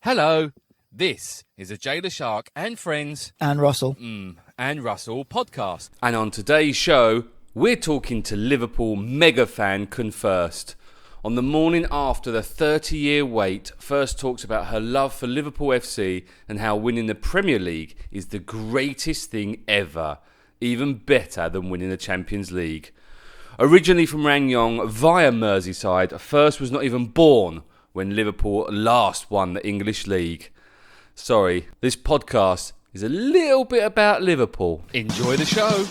Hello, this is a Leshark and Friends And Russell. and Russell podcast. And on today's show, we're talking to Liverpool mega fan K.First. On the morning after the 30-year wait, First talks about her love for Liverpool FC and how winning the Premier League is the greatest thing ever, even better than winning the Champions League. Originally from Rayong via Merseyside, First was not even born when Liverpool last won the English League. Sorry, this podcast is a little bit about Liverpool. Enjoy the show.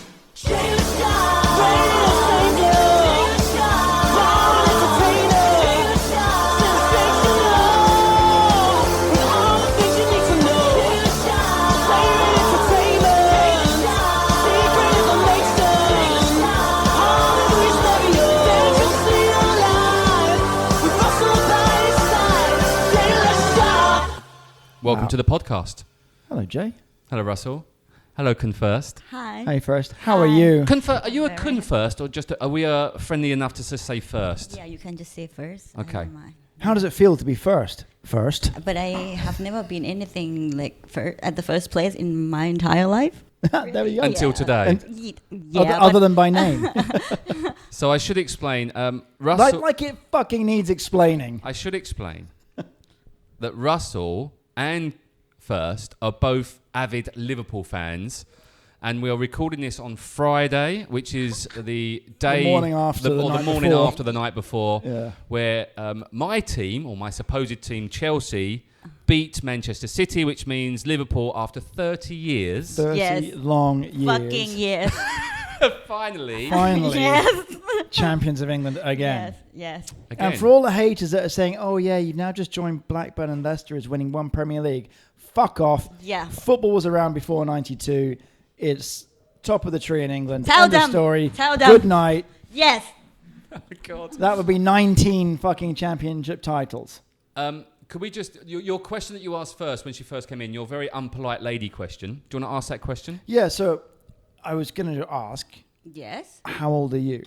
Welcome to the podcast. Hello, Jay. Hello, Russell. Hello, K.First. Hi. Hey, First. How are you? Are you a K.First or just are we friendly enough to just say first? Yeah, you can just say first. Okay. I don't mind. How does it feel to be first? First? But I have never been anything like at the first place in my entire life. There we go. Until today. Other than by name. So I should explain. Russell. like it fucking needs explaining. I should explain that Russell and First are both avid Liverpool fans, and we are recording this on Friday, which is the day, The morning after the night before, Yeah. where my team, or my supposed team, Chelsea, beat Manchester City, which means Liverpool, after 30 years, 30 Yes. long years. Fucking yes. finally, yes. champions of England again. Yes. again. And for all the haters that are saying, oh yeah, you've now just joined Blackburn and Leicester as winning one Premier League, fuck off. Yeah. Football was around before 92. It's top of the tree in England. Tell End of them. story. Tell them. Good night. Yes. Oh, God. That would be 19 fucking championship titles. Could we just, your question that you asked first when she first came in, your very unpolite lady question. Do you want to ask that question? Yeah, so I was going to ask, Yes. how old are you?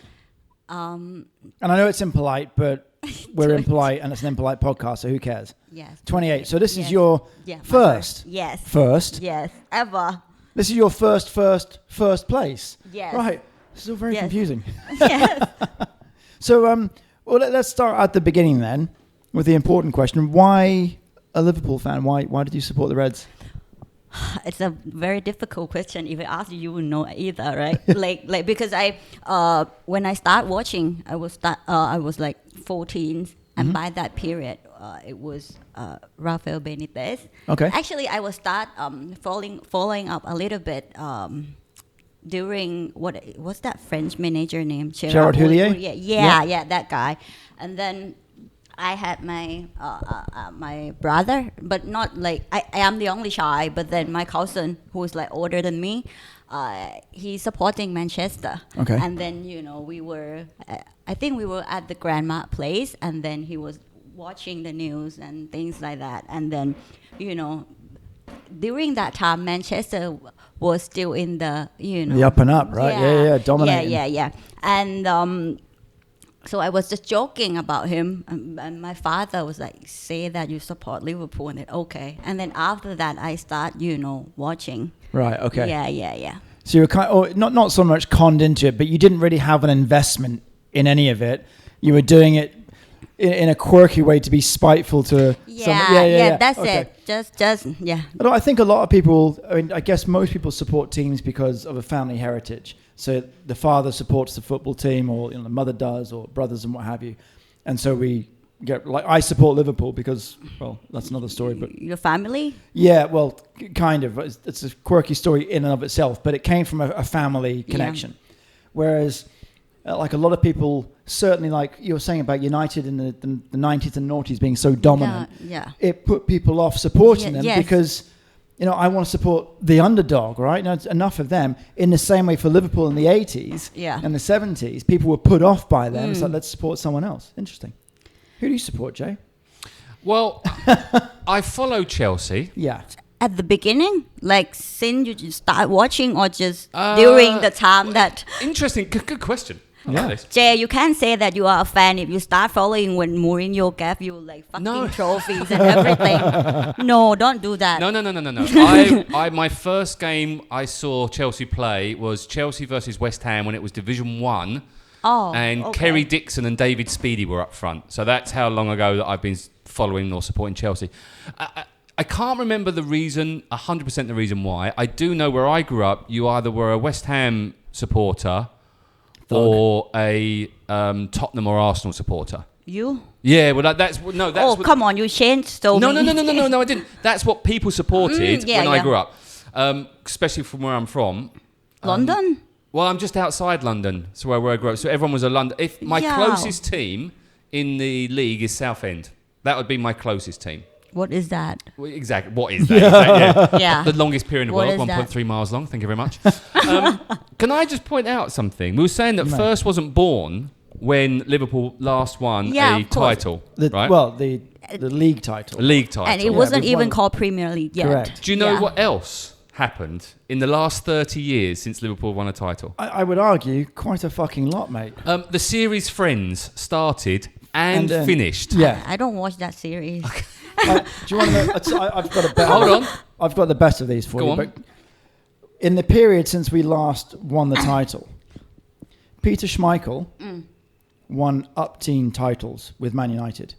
Um. And I know it's impolite, but we're impolite and it's an impolite podcast, so who cares? Yes. 28. So this is Yes. your Yeah, my first. Yes. First. Yes. Ever. This is your first place. Yes. Right. This is all very Yes. confusing. Yes. So, well, let's start at the beginning then with the important question. Why a Liverpool fan? Why did you support the Reds? It's a very difficult question. If I ask you, you wouldn't know either, right? like because when I start watching, I was like 14, and by that period, it was Rafael Benitez. Okay. Actually, I was start following up a little bit during what's that French manager name? Gerard Houllier? Yeah, that guy, and then. I had my my brother, but not like I am the only child. But then my cousin, who is like older than me, he's supporting Manchester. Okay. And then we were, I think we were at the grandma place, and then he was watching the news and things like that. And then, during that time, Manchester was still in the The up and up, right? Yeah, dominating. Yeah. And so I was just joking about him, and my father was like, "Say that you support Liverpool," and then okay. And then after that, I start, watching. Right. Okay. Yeah. So you were not so much conned into it, but you didn't really have an investment in any of it. You were doing it in a quirky way to be spiteful to someone. Yeah. That's Okay. it. Just yeah. I think a lot of people, I guess most people support teams because of a family heritage. So the father supports the football team, or the mother does, or brothers and what have you. And so we get, like, I support Liverpool because, well, that's another story. But Your family? yeah, well, kind of. It's a quirky story in and of itself, but it came from a family connection. Whereas, like a lot of people, certainly like you were saying about United in the 90s and noughties being so dominant, Yeah. it put people off supporting them Yes. because, I want to support the underdog, right? Now, it's enough of them. In the same way for Liverpool in the 80s and the 70s, people were put off by them. So let's support someone else. Interesting. Who do you support, Jay? Well, I follow Chelsea. Yeah. At the beginning, like since you just start watching, or just during the time that. Interesting. Good question. I Yeah. like this. Jay, you can't say that you are a fan if you start following when Mourinho gave you like fucking No. trophies and everything. No, don't do that. No. My first game I saw Chelsea play was Chelsea versus West Ham when it was Division 1. Oh, And okay. Kerry Dixon and David Speedy were up front. So that's how long ago that I've been following or supporting Chelsea. I can't remember the reason, 100% the reason why. I do know where I grew up, you either were a West Ham supporter or a Tottenham or Arsenal supporter. You? Yeah, well, that's Oh, what, come on, you changed so no, many. no, I didn't. That's what people supported yeah, when I yeah. grew up, especially from where I'm from. London? Well, I'm just outside London, so where I grew up. So everyone was a London. If my Yeah. closest team in the league is Southend, that would be my closest team. What is that? Well, exactly. What is that? Yeah. Yeah. The longest pier in the What world, is that? 1.3 miles long. Thank you very much. Can I just point out something? We were saying that No. First wasn't born when Liverpool last won Yeah, a of course. title, The, right? Well, the league title. A league title. And it Yeah, wasn't they've even won- called Premier League yet. Correct. Do you know Yeah. what else happened in the last 30 years since Liverpool won a title? I would argue quite a fucking lot, mate. The series Friends started and And then- finished. Yeah. I don't watch that series. Do you want to know? I've got a better. Hold on. I've got the best of these for Go you. on. But in the period since we last won the title, Peter Schmeichel won up-team titles with Man United.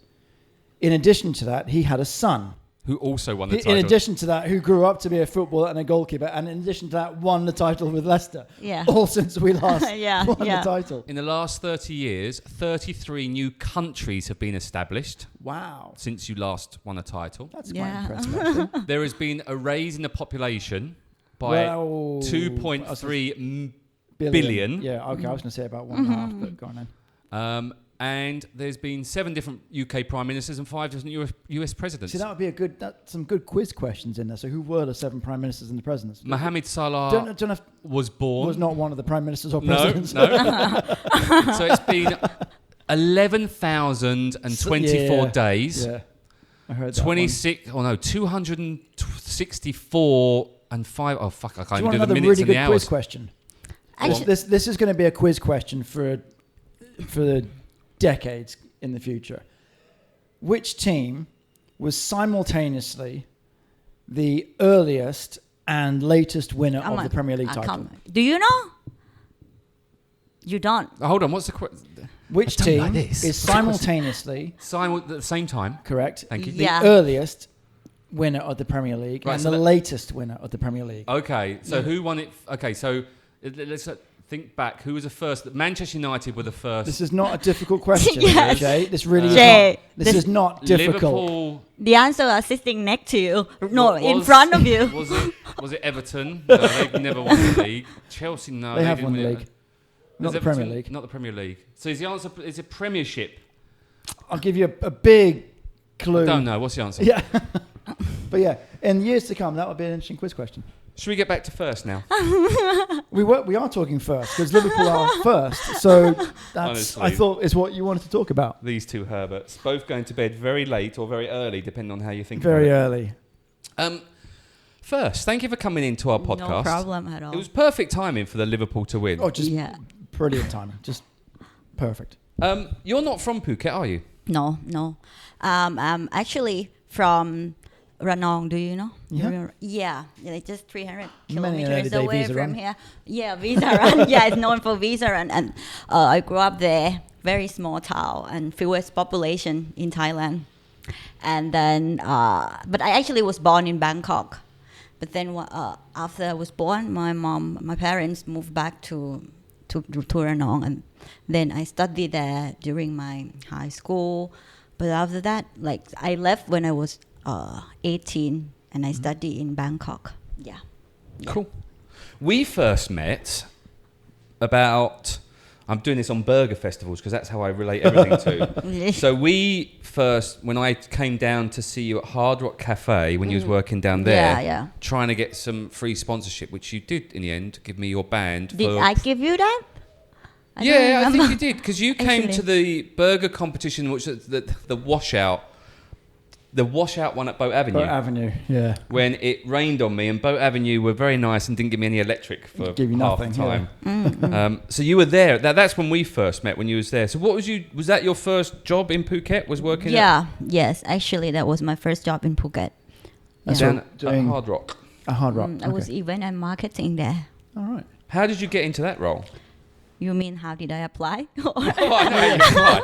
In addition to that, he had a son. Who also won the title. In addition to that, who grew up to be a footballer and a goalkeeper, and in addition to that, won the title with Leicester. Yeah. All since we last Yeah, won yeah. the title. In the last 30 years, 33 new countries have been established Wow. since you last won a title. That's Yeah. quite impressive, actually. There has been a raise in the population by Well, 2.3 billion. Yeah, okay, I was going to say about 1.5, but go on then. And there's been 7 different UK prime ministers and 5 different US presidents. See, that would be some good quiz questions in there. So, who were the 7 prime ministers and the presidents? Mohammed Salah Don't have, was born. was not one of the prime ministers or No, presidents. no. So it's been 11,024 Yeah. days. Yeah, I heard that. 264 and 5. Oh, fuck, I Do can't you want even do the another minutes really and the good quiz hours. question? Actually, This is going to be a quiz question for the decades in the future. Which team was simultaneously the earliest and latest winner I'm of not- the Premier League I title? can't- Do you know? You don't. Oh, hold on, what's the question? Which I've done team like this. is simultaneously Simon at the same time. correct? Thank you. The Yeah. earliest winner of the Premier League Right, and so the that- latest winner of the Premier League. Okay, so who won it? Okay, so let's think back. Who was the first? Manchester United were the first. This is not a difficult question, Yes. Jay. This really is Jay, not. This is not difficult. Liverpool. The answer is sitting next to you. No, in was- front of you. Was it Everton? No, they've never won the league. Chelsea, no. They have didn't won the win it. league. Not Was the Premier Everton- League. Not the Premier League. So is the answer? Is it Premiership? I'll give you a big clue. Don't know. What's the answer? Yeah. But yeah, in years to come, that would be an interesting quiz question. Should we get back to First now? We are talking first because Liverpool are first. So that's Honestly. I thought is what you wanted to talk about. These two Herberts, both going to bed very late or very early, depending on how you think. Very about early. it. First, thank you for coming into our podcast. No problem at all. It was perfect timing for the Liverpool to win. Oh, just Yeah. brilliant timing. Just perfect. You're not from Phuket, are you? No. I'm actually from Rayong. Do you know? Yeah. Yeah, like just 300 Many an kilometers everyday away visa from run. here. Yeah, visa run. Yeah, it's known for visa run, and I grew up there. Very small town and fewest population in Thailand. And then, but I actually was born in Bangkok. But then after I was born, my parents moved back to Rayong, and then I studied there during my high school. But after that, like I left when I was 18, and I studied in Bangkok. Yeah. Cool. We first met about. I'm doing this on burger festivals because that's how I relate everything to. So we first, when I came down to see you at Hard Rock Cafe when you was working down there, Yeah. trying to get some free sponsorship, which you did in the end, give me your band. Did I give you that? I don't Yeah, I remember. think you did because you came Actually. to the burger competition, which was the washout the washout one at Boat Avenue. Boat Avenue, yeah. When it rained on me, and Boat Avenue were very nice and didn't give me any electric for Give you half nothing, the time. Mm-hmm. So you were there. That's when we first met. When you was there. So what was that your first job in Phuket? Was working? Yes. Actually, that was my first job in Phuket. And Down so at doing Hard Rock. a Hard Rock. I was event and marketing there. All right. How did you get into that role? You mean how did I apply? Oh, I know how you apply.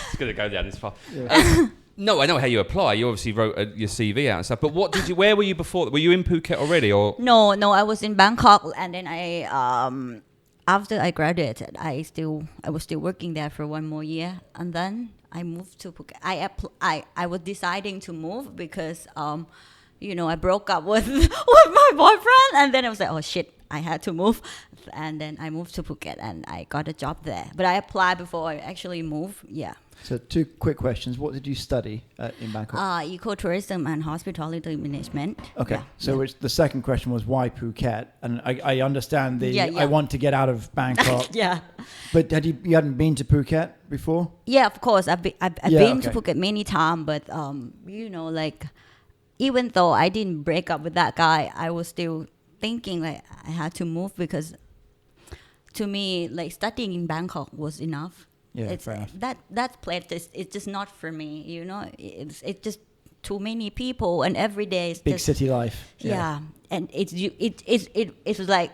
It's going to go down this far. Yeah. No, I know how you apply. You obviously wrote your CV out and stuff. But where were you before? Were you in Phuket already, or? No, I was in Bangkok, and then I after I graduated, I was still working there for 1 more year, and then I moved to Phuket. I was deciding to move because I broke up with my boyfriend, and then I was like, oh shit, I had to move, and then I moved to Phuket, and I got a job there. But I applied before I actually moved. Yeah. So 2 quick questions. What did you study in Bangkok? Ecotourism and hospitality management. Okay. Yeah. So the second question was why Phuket? And I understand I want to get out of Bangkok. Yeah. But you hadn't been to Phuket before? Yeah, of course. I've been to okay. Phuket many times, but even though I didn't break up with that guy, I was still thinking like I had to move because to me, like studying in Bangkok was enough. Yeah, It's fair enough. that place it's just not for me. It's just too many people, and every day it's Big just, city life. Yeah, and it was like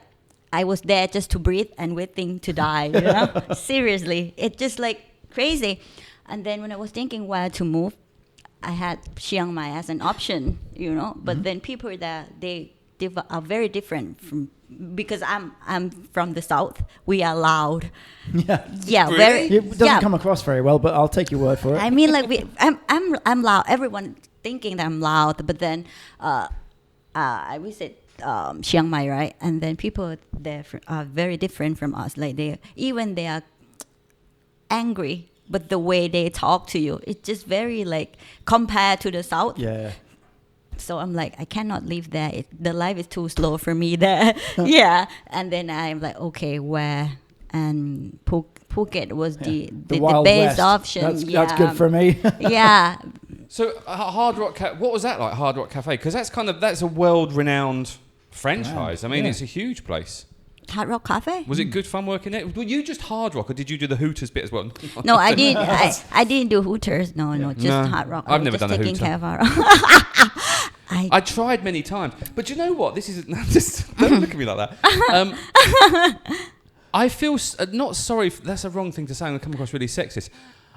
I was there just to breathe and waiting to die. Seriously, it's just like crazy. And then when I was thinking where to move, I had Chiang Mai as an option. But then people there they are very different from. Because I'm from the south, we are loud. Yeah, Really? very. It doesn't come across very well, but I'll take your word for it. I mean, like I'm loud. Everyone thinking that I'm loud, but then I visit Chiang Mai, right? And then people there are very different from us. Like they are angry, but the way they talk to you, it's just very like compared to the south. Yeah. So I'm like, I cannot live there. The life is too slow for me there. Yeah. And then I'm like, okay, where? And Phuket was the Wild best West. option. That's good for me. Yeah. So Hard Rock, what was that like? Hard Rock Cafe? Because that's a world-renowned franchise. Yeah. I mean, Yeah. it's a huge place. Hard Rock Cafe? Was it good fun working there? Were you just Hard Rock, or did you do the Hooters bit as well? No, I did. I didn't do Hooters. No, just No, Hard Rock. I've I was never just done a taking Hooter. care of Hard Rock. I tried many times, but you know what? This is just don't look at me like that. I feel not sorry. That's a wrong thing to say. I'm going to come across really sexist.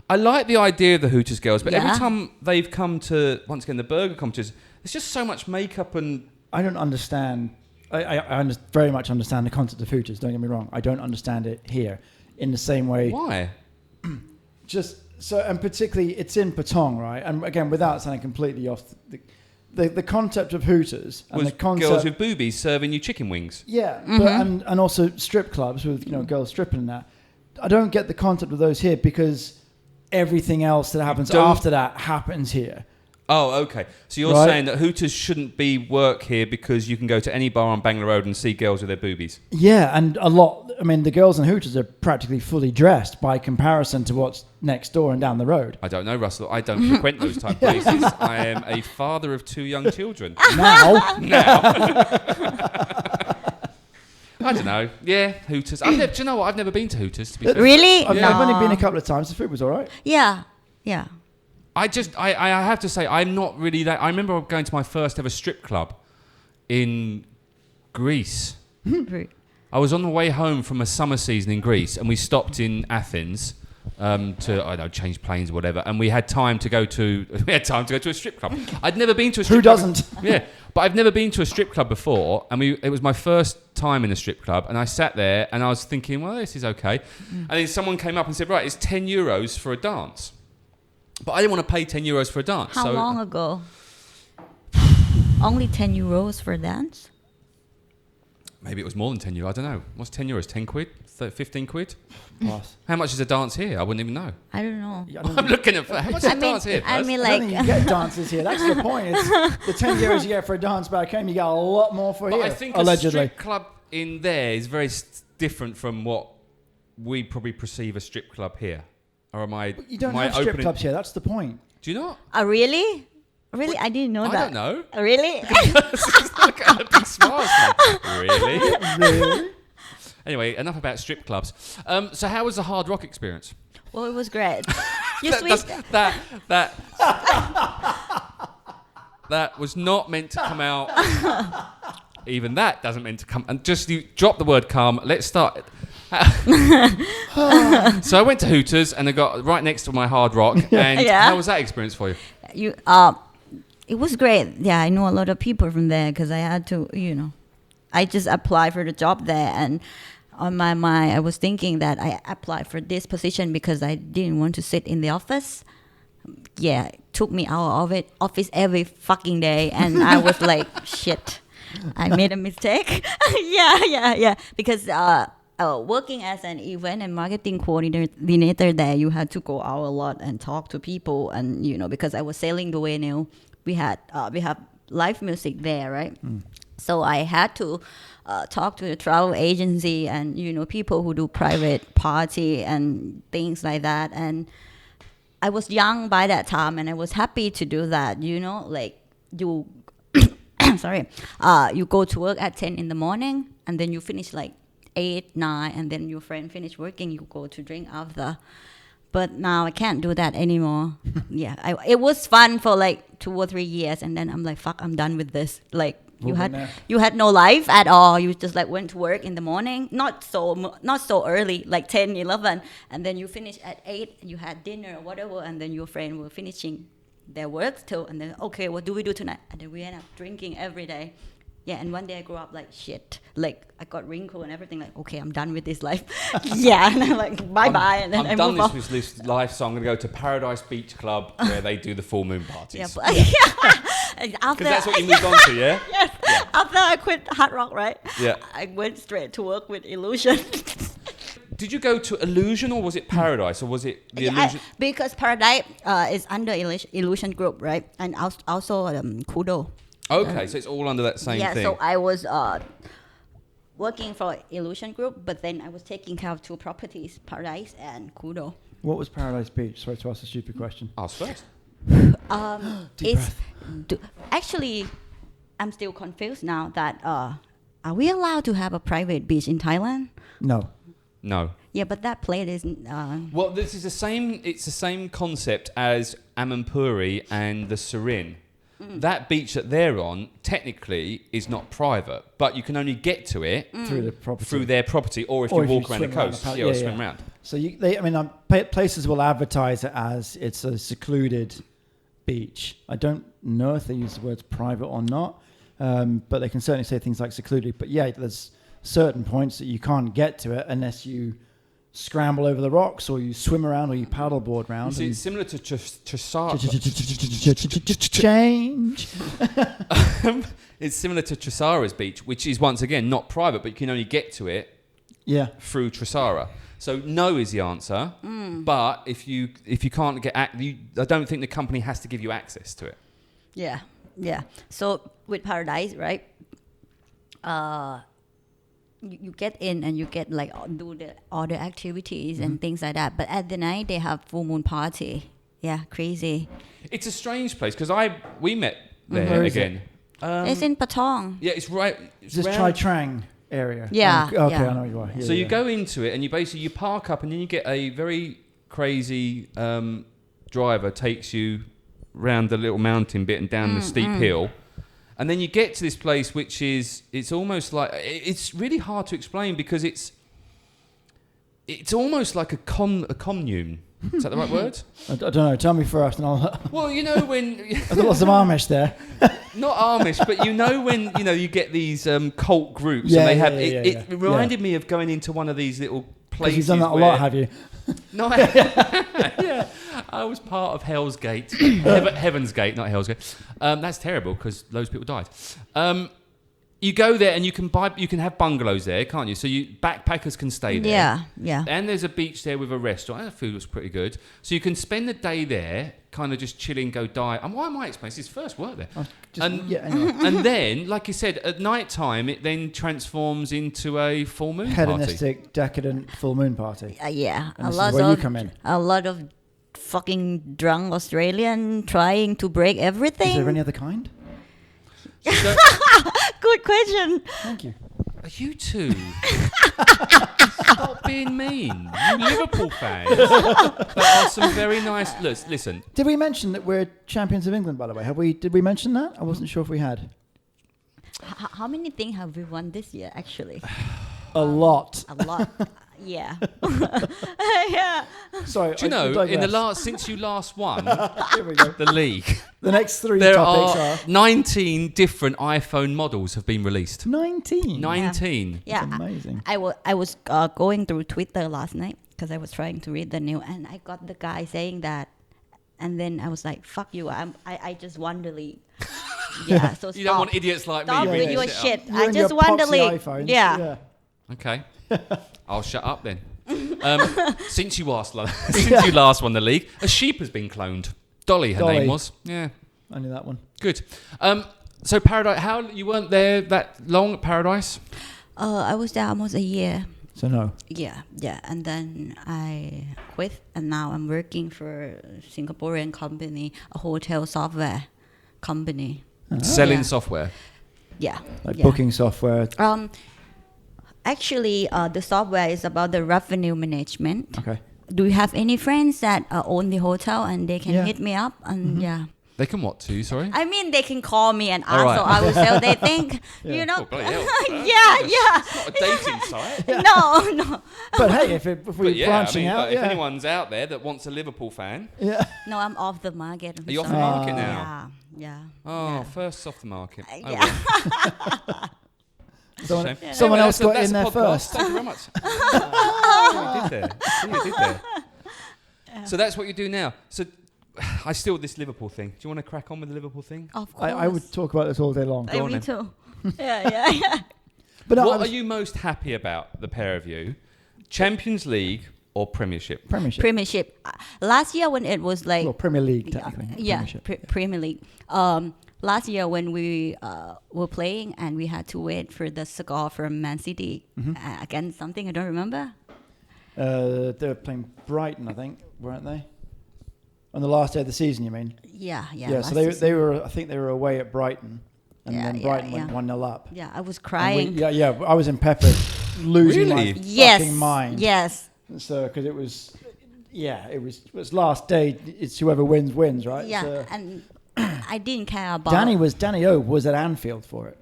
I like the idea of the Hooters girls, but every Yeah. time they've come to once again the burger competitions, there's just so much makeup and. I don't understand. I very much understand the concept of Hooters. Don't get me wrong. I don't understand it here in the same way. Why? Just so, and particularly, it's in Patong, right? And again, without sounding completely off, the concept of Hooters and Was the concept, girls with boobies serving you chicken wings? yeah, but, and also strip clubs with girls stripping and that. I don't get the concept of those here because everything else that happens after that happens here. Oh, okay. So you're Right. saying that Hooters shouldn't be work here because you can go to any bar on Bangla Road and see girls with their boobies? Yeah, and a lot. I mean, the girls in Hooters are practically fully dressed by comparison to what's next door and down the road. I don't know, Russell. I don't frequent those type of places. I am a father of 2 young children. Now, I don't know. Yeah, Hooters. Do you know what? I've never been to Hooters, to be fair. Really? I've No. only been a couple of times. The food was all right. Yeah. I have to say, I'm not really that. I remember going to my first ever strip club in Greece. I was on the way home from a summer season in Greece, and we stopped in Athens to I don't know, change planes or whatever, and we had time to go to a strip club. I'd never been to a strip Who club. doesn't? Yeah, but I've never been to a strip club before, and it was my first time in a strip club, and I sat there and I was thinking, well, this is okay. And then someone came up and said, right, it's €10 for a dance. But I didn't want to pay €10 for a dance. How long ago? Only €10 for a dance? Maybe it was more than €10. I don't know. What's €10? 10 quid? 15 quid? Pass. How much is a dance here? I wouldn't even know. I don't know. I'm looking at how much is a dance here? I Buzz? mean, I don't like, think you get dances here. That's the point. It's the €10 you get for a dance back home. You get a lot more for But here. I think allegedly. a strip club in there is very different from what we probably perceive a strip club here. Or am I? You don't am I have strip opening- clubs here. That's the point. Do you not? really? Really? I didn't know I that. don't know. Really? Look at her big smiles. Really? Really? Anyway, enough about strip clubs. So how was the hard rock experience? Well, it was great. You That- switched. that was not meant to come out. Even that doesn't meant to come. And just you drop the word calm. Let's start. So I went to Hooters and I got right next to my hard rock. And Yeah. how was that experience for you? It was great. Yeah, I know a lot of people from there because I had to, I just applied for the job there, and on my mind, I was thinking that I applied for this position because I didn't want to sit in the office. Yeah, it took me out of office every fucking day, and I was like, shit, I made a mistake. yeah. Because working as an event and marketing coordinator there, you had to go out a lot and talk to people, and because I was selling the venue, we have live music there, right? So I had to talk to the travel agency and people who do private party and things like that. And I was young by that time, and I was happy to do that. Like you, sorry, you go to work at 10 in the morning, and then you finish like 8, 9, and then your friend finish working. You go to drink after. But now I can't do that anymore. It was fun for like 2 or 3 years, and then I'm like, fuck, I'm done with this. Like you had no life at all. You just like went to work in the morning, not so early, like 10, 11, and then you finish at 8. You had dinner or whatever, and then your friend were finishing their work too, and then okay, what do we do tonight? And then we end up drinking every day. Yeah, and one day I grew up like shit. Like I got wrinkle and everything. Like okay, I'm done with this life. Yeah, and I'm like bye bye. And then I'm I done move on. with this life, so I'm going to go to Paradise Beach Club where they do the full moon parties. Yeah, Because after that's what you moved on to, yeah? yes, after I quit hard rock, right? Yeah. I went straight to work with Illusion. Did you go to Illusion or was it Paradise or was it the Illusion? Because Paradise is under Illusion Group, right? And also Kudo. Okay, so it's all under that same thing. Yeah, so I was working for Illusion Group, but then I was taking care of 2 properties, Paradise and Kudo. What was Paradise Beach? Sorry to ask a stupid question. I was first. Deep Actually, I'm still confused now that are we allowed to have a private beach in Thailand? No. No. Yeah, but that place is. Well, this is the same. It's the same concept as Ammanpuri and the Surin. That beach that they're on technically is not private, but you can only get to it through their property, or if you walk around the coast, or swim around. So places will advertise it as it's a secluded beach. I don't know if they use the words private or not, but they can certainly say things like secluded. But yeah, there's certain points that you can't get to it unless you scramble over the rocks or you swim around or you paddleboard around. See, it's similar to Trisara. Change. It's similar to Trisara's beach, which is once again not private, but you can only get to it through Trisara. So no is the answer, but if you can't get I don't think the company has to give you access to it. Yeah. So with Paradise, right? You get in and you get like do all the activities and things like that. But at the night they have full moon party. Yeah, crazy. It's a strange place because we met there Where is again. It's in Patong. Yeah, it's right. Is this Chai Trang area? Yeah. Okay, yeah. I know you are. So you go into it and you park up and then you get a very crazy driver takes you round the little mountain bit and down the steep hill. And then you get to this place which it's almost like, it's really hard to explain because it's almost like a commune. Is that the right word? I don't know. Tell me first, and I'll. Well, when There's lots of Amish there. not Amish, but when you get these cult groups Yeah, and they have yeah. it reminded me of going into one of these little places. You've done that a lot, have you? No, yeah, I was part of Hell's Gate, Heaven's Gate, not Hell's Gate. That's terrible because loads of people died. You go there and you can have bungalows there, can't you? So backpackers can stay there. Yeah. And there's a beach there with a restaurant. And the food looks pretty good. So you can spend the day there, kind of just chilling, go die. And why am I explaining? It's his first work there. Anyway. And then, like you said, at night time, it then transforms into a full moon party. Hedonistic, decadent full moon party. Yeah. And this is where you come in. A lot of fucking drunk Australian trying to break Is everything? there any other kind? So, Good question. Thank you. are you two? Stop being mean. You Liverpool fans. There are some very nice. Listen. Did we mention that we're champions of England, by the way? Did we mention that? I wasn't sure if we had. How many things have we won this year, actually? A lot. A lot. Yeah. Yeah. Sorry. Do you know, since you last won Here we go. the league, The next three there topics are are 19 different iPhone models have been released. 19. 19. Yeah. That's amazing. I was going through Twitter last night because I was trying to read the news, and I got the guy saying that, and then I was like, "Fuck you! I just won the league." Yeah. So You don't want idiots like stop me. with bringing your shit up. shit. You I and just your won the poxy league. iPhones. Yeah. Okay. I'll shut up then. Since you last won the league, a sheep has been cloned. Dolly, her Dolly. name was. Yeah. I knew that one. Good. So Paradise, you weren't there that long at Paradise? I was there almost a year. So no. Yeah, and then I quit, and now I'm working for a Singaporean company, a hotel software company. Selling Yeah. software. Yeah, Like yeah. booking software. Actually, the software is about the revenue management. Okay. Do you have any friends that own the hotel and they can Yeah. hit me up? And yeah, They can what to, sorry? I mean they can call me and ask, All right. so I will say they think, you know. Oh, bloody hell. Yeah. It's not a dating site. No. But hey, if we're But yeah, branching out, if anyone's out there that wants a Liverpool fan, yeah. No, I'm off the market. I'm Are you off the sorry. market now? Yeah. Oh, yeah. first off the market. Oh, Yeah. well. Someone, Shame. someone Anyway, else got that's in a there podcast. first. Thank you very much. See what you did there. So that's what you do now. So I still this Liverpool thing. Do you want to crack on with the Liverpool thing? Of course. I would talk about this all day long. Go on Me then. too. Yeah. But no, What are you most happy about, the pair of you? Champions League or Premiership? Premiership. Premiership. Last year when it was like Well, Premier League, technically. not yeah, Premiership. Premier League. Last year when we were playing and we had to wait for the score from Man City against something I don't remember. They were playing Brighton, I think, weren't they? On the last day of the season, you mean? Yeah. Yeah. So last they were. I think they were away at Brighton, and Yeah, then yeah, Brighton yeah. went 1-0 up. Yeah, I was And crying. yeah. I was in Pepper, losing Really? my Yes. fucking mind. Yes. So because it was last day. It's whoever wins, right? Yeah. So And I didn't care about Danny O was at Anfield for it.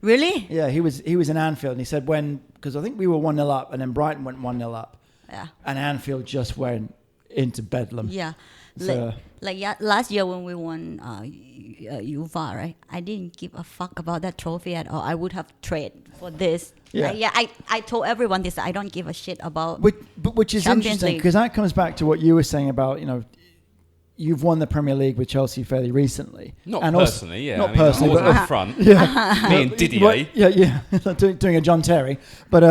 Really? Yeah, he was in Anfield, and he said because I think we were 1-0 up, and then Brighton went 1-0 up, Yeah. and Anfield just went into bedlam. Yeah. So- Last year when we won UEFA, right? I didn't give a fuck about that trophy at all. I would have traded for this. Yeah. I told everyone this. I don't give a shit about. Which is Champions interesting League. because that comes back to what you were saying about you've won the Premier League with Chelsea fairly recently. Not And also- personally, yeah. Not I mean, personally, I wasn't but up front. yeah, Me and Didier. Well, yeah, doing a John Terry, but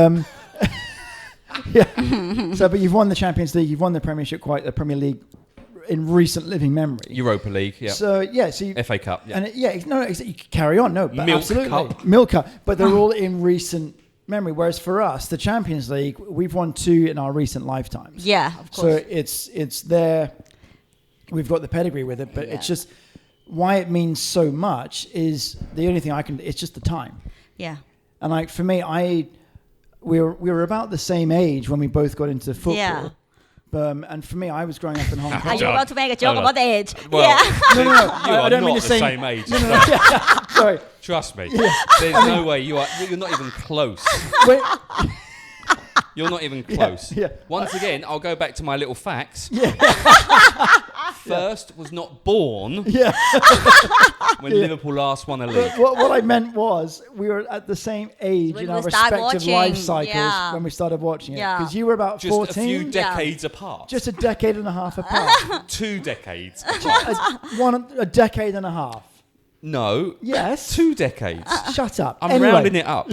yeah. So, but you've won the Champions League, you've won the Premier League in recent living memory. Europa League, yeah. So yeah, so you, FA Cup, yeah. and you carry on, no, but Milk absolutely, Cup. Milk Cup, but they're all in recent memory. Whereas for us, the Champions League, we've won 2 in our recent lifetimes. Yeah, of So course. it's there. We've got the pedigree with it, but Yeah. it's just why it means so much is the only thing it's just the time. Yeah. And like for me, we were about the same age when we both got into football. Yeah. And for me, I was growing up in Hong Are Kong. you about to make a joke Hold on. about the age? Well, Yeah. No. you I are don't mean not the the same- same age. Sorry. Trust me. There's no way you're not even close. Wait, You're not even close. yeah. Once again, I'll go back to my little facts. First was not born yeah. when Liverpool last won a league. What I meant was we were at the same age When in we our start respective life watching, cycles yeah. when we started watching it. Yeah. Because you were about Just 14. a few Yeah. decades apart. Just a decade and a half apart. 2 decades apart. a decade and a half. No. Yes. 2 decades. Shut up. I'm Anyway, rounding it up.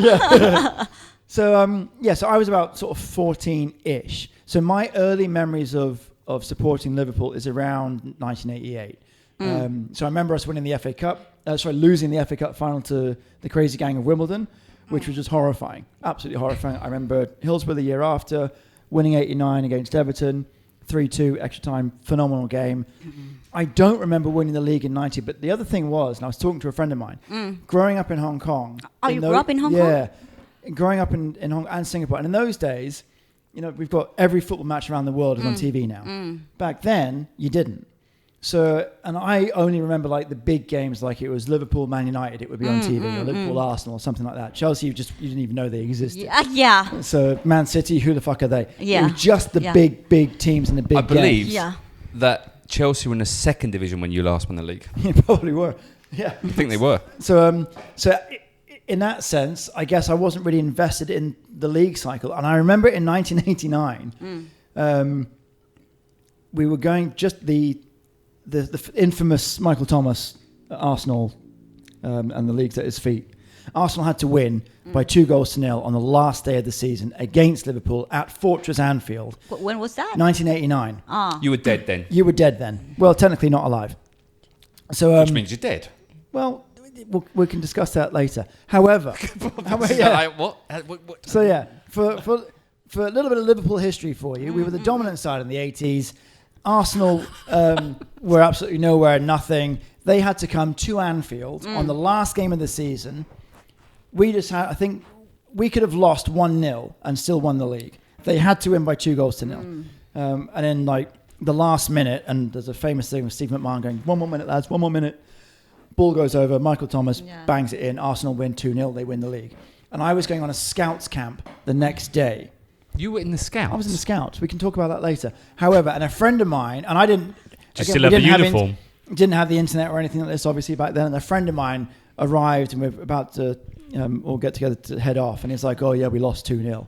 So so I was about sort of 14-ish. So my early memories of supporting Liverpool is around 1988. So I remember us winning the FA Cup. Losing the FA Cup final to the Crazy Gang of Wimbledon, which was just horrifying, absolutely horrifying. I remember Hillsborough the year after, winning 89 against Everton, 3-2 extra time, phenomenal game. I don't remember winning the league in 90, but the other thing was, and I was talking to a friend of mine, growing up in Hong Kong. Oh, you grew up in Hong Kong? Yeah, growing up in Hong Kong and Singapore. And in those days, we've got every football match around the world is on TV now. Back then, you didn't. So, and I only remember like the big games, like it was Liverpool, Man United, it would be on TV, or Liverpool, Arsenal, or something like that. Chelsea, you didn't even know they existed. Yeah. So, Man City, who the fuck are they? Yeah. It was just the big teams and the big I believe games. that Chelsea were in the second division when you last won the league. You probably were. Yeah. I think they were. So in that sense, I guess I wasn't really invested in the league cycle. And I remember in 1989, we were going just the infamous Michael Thomas Arsenal and the league's at his feet. Arsenal had to win by 2-0 on the last day of the season against Liverpool at Fortress Anfield. When was that? 1989. You were dead then. You were dead then. Well, technically not alive. So, Which means you're dead. Well, we can discuss that later. However, What? So yeah, for a little bit of Liverpool history for you, we were the dominant side in the 80s. Arsenal were absolutely nowhere, nothing. They had to come to Anfield on the last game of the season. We just had, I think, we could have lost 1-0 and still won the league. They had to win by 2-0. And in like the last minute, and there's a famous thing with Steve McMahon going, 1 more minute, lads, 1 more minute. Ball goes over, Michael Thomas bangs it in, Arsenal win 2-0, they win the league. And I was going on a scouts camp the next day. You were in the Scouts? I was in the Scouts. We can talk about that later. However, and a friend of mine, and I didn't... Just still have the uniform. Didn't have the internet or anything like this, obviously, back then. And a friend of mine arrived, and we were about to all get together to head off. And he's like, oh, yeah, we lost 2-0.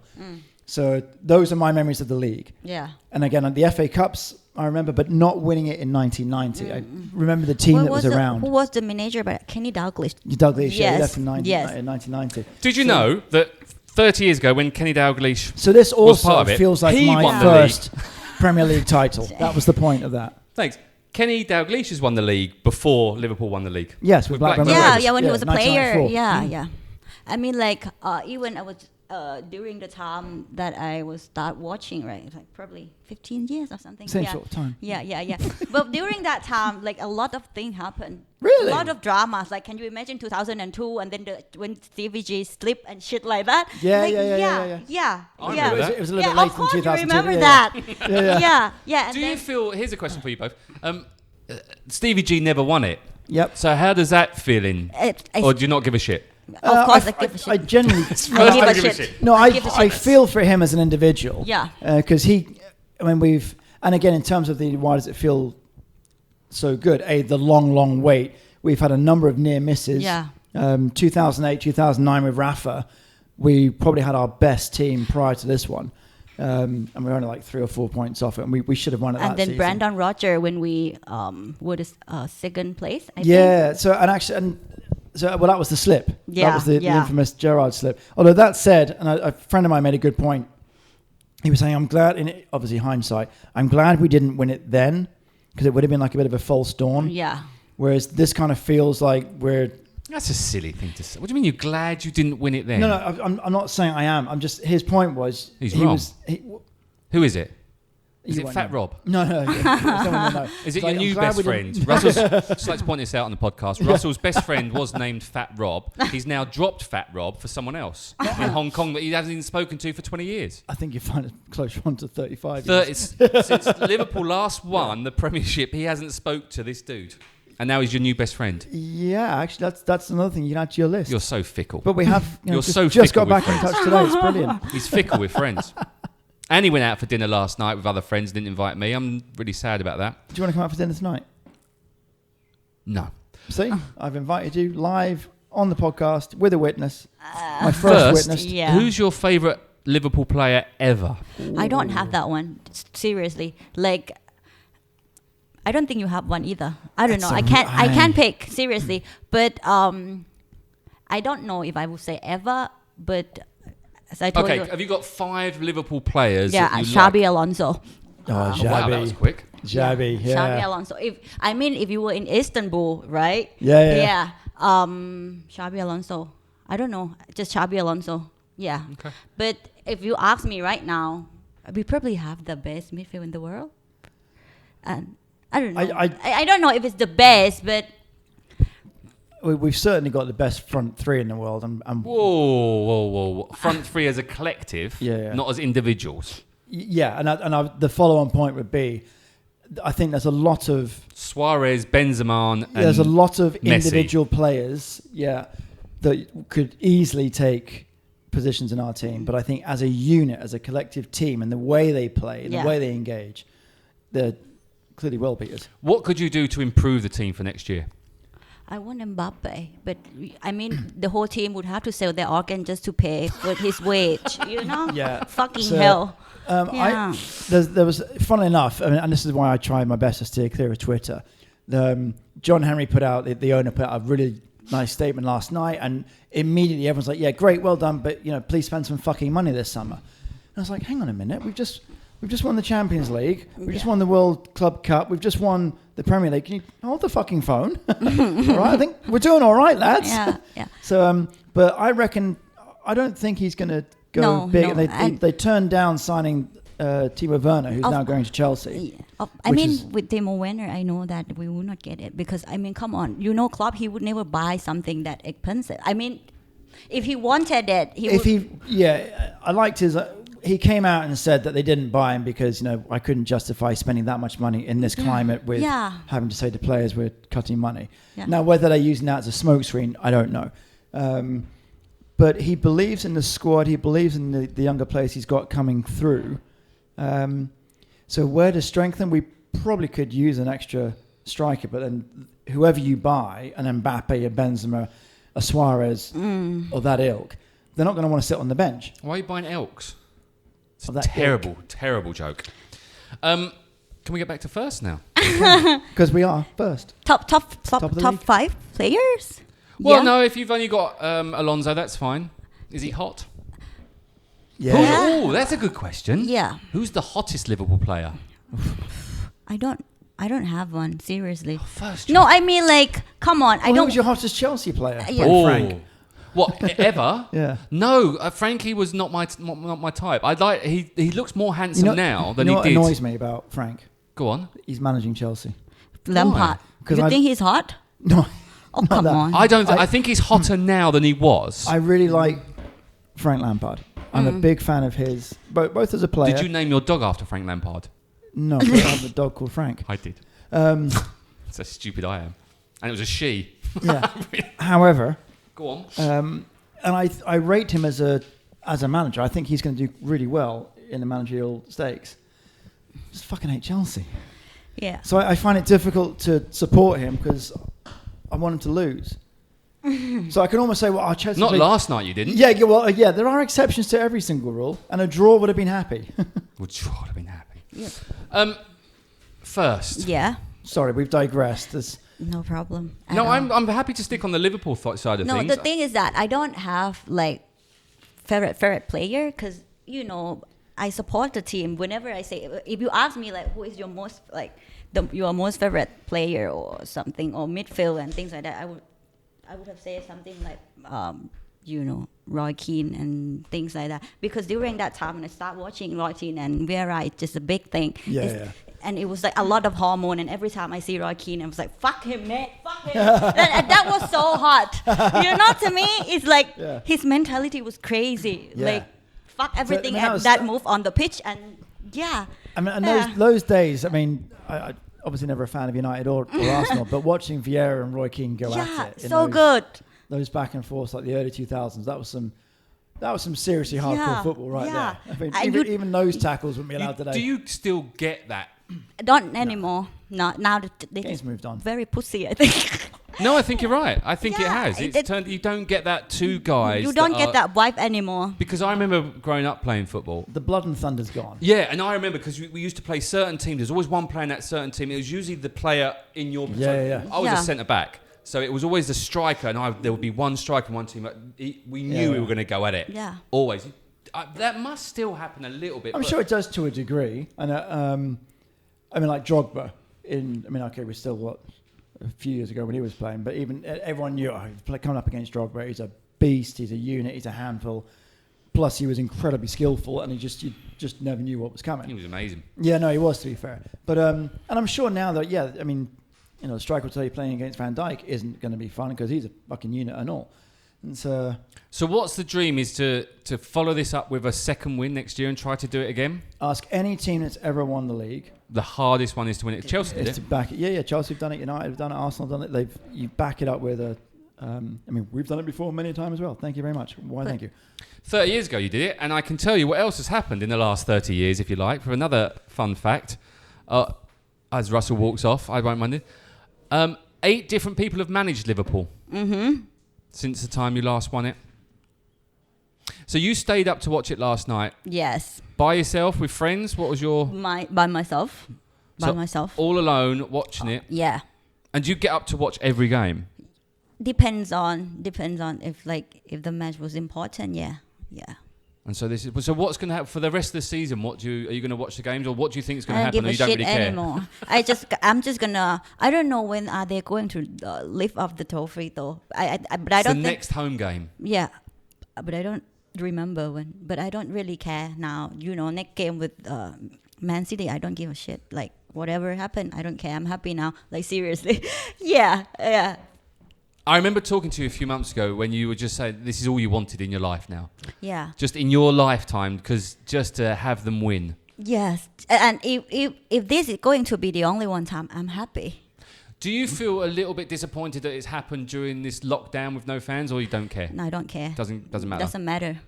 So those are my memories of the league. Yeah. And again, the FA Cups, I remember, but not winning it in 1990. I remember the team that was around. Who was the manager? But Kenny Dalglish. Dalglish, yeah, he left in Yes. 1990. Did you know that 30 years ago when Kenny Dalglish So this was part also of it, feels like he my won the first Premier League title. That was the point of that. Thanks. Kenny Dalglish has won the league before Liverpool won the league. Yes, with Blackburn Yeah, Rovers. when he was a player. 1994. Yeah. I mean, like, even I was during the time that I was start watching, right? Like probably 15 years or something. Same sort of time. Yeah. But during that time, like a lot of things happened. Really? A lot of dramas. Like, can you imagine 2002 and then when Stevie G slipped and shit like that? Yeah. Like, I yeah. remember that. It was a little bit later than 2002. You remember yeah. that? Yeah. And Do then, you feel... Here's a question for you both. Stevie G never won it. Yep. So how does that feel in... Or do you not give a shit? Of course, I give a shit. I generally... I give a shit. No, I give a I shit. feel for him as an individual. Yeah. Because we've... And again, in terms of why does it feel so good? The long wait. We've had a number of near misses. Yeah. 2008, 2009 with Rafa, we probably had our best team prior to this one. And we were only like 3 or 4 points off it, and we should have won it that And then season. Brandon Roger when we were the second place, I think. Yeah, that was the slip. Yeah, That was the yeah. infamous Gerrard slip. Although that said, and a friend of mine made a good point. He was saying, I'm glad, obviously hindsight, I'm glad we didn't win it then, because it would have been like a bit of a false dawn. Yeah. Whereas this kind of feels like we're... That's a silly thing to say. What do you mean you're glad you didn't win it then? No, I'm not saying I am. I'm just... His point was... He's wrong. Who is it? Is You it won't Fat know. Rob? No. Someone will know. Is it It's your like, new I'm glad best we didn't- friend? Russell's, just like to point this out on the podcast. Russell's best friend was named Fat Rob. He's now dropped Fat Rob for someone else in Hong Kong that he hasn't even spoken to for 20 years. I think you find it close on to 35 years. Since Liverpool last won the Premiership, he hasn't spoke to this dude. And now he's your new best friend. Yeah, actually, that's another thing you can add to your list. You're so fickle. But we have You're just, so just fickle got back with in touch today. It's brilliant. He's fickle with friends. And he went out for dinner last night with other friends, didn't invite me. I'm really sad about that. Do you want to come out for dinner tonight? No. See, I've invited you live on the podcast with a witness. My first witness. Yeah. Who's your favourite Liverpool player ever? I don't have that one. Seriously. Like, I don't think you have one either. I don't know. I can't pick, seriously. But I don't know if I would say ever, but as I told you. Have you got 5 Liverpool players? Yeah, that you Xabi like? Alonso. Oh, Wow, that was quick. Xabi, yeah. Xabi Alonso. If you were in Istanbul, right? Yeah. Xabi Alonso. I don't know. Just Xabi Alonso. Yeah. Okay. But if you ask me right now, we probably have the best midfield in the world. And I don't know. I- I don't know if it's the best, but We've certainly got the best front three in the world. And Whoa. Front three as a collective, Yeah. not as individuals. yeah, the follow-on point would be, I think there's a lot of Suarez, Benzema, and there's a lot of Messi. individual players, that could easily take positions in our team. But I think as a unit, as a collective team, and the way they play, and the way they engage, they're clearly world beaters. What could you do to improve the team for next year? I want Mbappe. But I mean, the whole team would have to sell their organ just to pay for his wage. You know? Yeah. Fucking So, hell. Yeah. There was, funnily enough, I mean, and this is why I try my best to steer clear of Twitter. John Henry the owner put out a really nice statement last night, and immediately everyone's like, "Yeah, great, well done, but please spend some fucking money this summer." And I was like, "Hang on a minute, we've just won the Champions League, we just won the World Club Cup, we've just won the Premier League. Can you hold the fucking phone?" All right, I think we're doing all right, lads. Yeah. So, but I don't think he's going to go big. They turned down signing Timo Werner, who's now going to Chelsea. With Timo Werner, I know that we will not get it because, I mean, come on. Klopp, he would never buy something that expensive. I mean, if he wanted it, I liked his... he came out and said that they didn't buy him because, I couldn't justify spending that much money in this climate with having to say to players we're cutting money. Yeah. Now, whether they're using that as a smokescreen, I don't know. But he believes in the squad. He believes in the younger players he's got coming through. So where to strengthen? We probably could use an extra striker, but then whoever you buy, an Mbappe, a Benzema, a Suarez, or that ilk, they're not going to want to sit on the bench. Why are you buying Elks? It's a terrible joke. Can we get back to first now? Because we are first. Top 5 players? Well, no, if you've only got Alonso, that's fine. Is he hot? Yeah. Oh, that's a good question. Yeah. Who's the hottest Liverpool player? I don't have one, seriously. Oh, first. No, I mean, like, come on. Who was your hottest Chelsea player? Oh. Frank. What, ever? Yeah. No, Frankie was not my type. He looks more handsome now than he did. What annoys me about Frank? Go on. He's managing Chelsea. Lampard. You think he's hot? No. Oh, come on. I think he's hotter now than he was. I really like Frank Lampard. I'm a big fan of his, both as a player. Did you name your dog after Frank Lampard? No, but I have a dog called Frank. I did. That's how stupid I am. And it was a she. Yeah. However, go on. And I rate him as a manager. I think he's going to do really well in the managerial stakes. Just fucking hate Chelsea. Yeah. So I find it difficult to support him because I want him to lose. So I can almost say, well, Chelsea. Not last night, you didn't. Yeah. Well, there are exceptions to every single rule, and a draw would have been happy. Would have been happy. Yeah. First. Yeah. Sorry, we've digressed. No problem. I'm happy to stick on the Liverpool side of things. No, the thing is that I don't have like favorite player because I support the team. Whenever I say, if you ask me like who is your most your most favorite player or something or midfield and things like that, I would have said something like Roy Keane and things like that because during that time when I started watching Roy Keane and Vieira, it's just a big thing. Yeah. And it was like a lot of hormone. And every time I see Roy Keane, I was like, fuck him, man. Fuck him. and that was so hot. To me, it's like his mentality was crazy. Yeah. Like, fuck everything so, that move on the pitch. And yeah. I mean, and those days, I mean, I obviously never a fan of United or Arsenal, but watching Vieira and Roy Keane go at it. So good. Those back and forth, like the early 2000s, that was some seriously hardcore football there. I mean, even those tackles wouldn't be allowed today. Do you still get that? Don't anymore. No. Now they game's moved on. Very pussy, I think. No, I think you're right. I think it has. It's turned. You don't get that two guys. You don't get that vibe anymore. Because I remember growing up playing football. The blood and thunder's gone. Yeah, and I remember because we used to play certain teams. There's always one player in that certain team. It was usually the player in your. Yeah. I was a centre back. So it was always the striker, and there would be one striker in one team. We knew we were going to go at it. Yeah. Always. That must still happen a little bit. I'm sure it does to a degree. And I mean, like Drogba. We're still a few years ago when he was playing, but even everyone knew coming up against Drogba. He's a beast. He's a unit. He's a handful. Plus, he was incredibly skillful, and you just never knew what was coming. He was amazing. Yeah, no, he was, to be fair. But and I'm sure now that the striker will tell you playing against Van Dijk isn't going to be fun because he's a fucking unit and all. And so what's the dream? Is to follow this up with a second win next year and try to do it again? Ask any team that's ever won the league. The hardest one is to win it. Chelsea did It's it. to back it. Yeah. Chelsea have done it. United have done it. Arsenal have done it. You back it up with a. We've done it before many times as well. Thank you very much. Why? Thank you. 30 years ago you did it, and I can tell you what else has happened in the last 30 years, if you like. For another fun fact, as Russell walks off, I won't mind it. 8 different people have managed Liverpool since the time you last won it. So you stayed up to watch it last night. Yes. By yourself, with friends? What was your... By myself. By myself. All alone, watching it? Yeah. And you get up to watch every game? Depends on if the match was important, yeah. And so what's going to happen for the rest of the season? Are you going to watch the games, or what do you think is going to I don't happen? give Or a you don't shit really care? anymore. I'm just gonna. I don't know when are they going to lift up the trophy though. But I It's don't the think. next home game. Yeah, but I don't remember when. But I don't really care now. Next game with Man City, I don't give a shit. Like whatever happened, I don't care. I'm happy now. Like seriously, yeah. I remember talking to you a few months ago when you were just saying this is all you wanted in your life now. Yeah. Just in your lifetime, because just to have them win. Yes, and if this is going to be the only one time, I'm happy. Do you feel a little bit disappointed that it's happened during this lockdown with no fans, or you don't care? No, I don't care. Doesn't matter. Doesn't matter.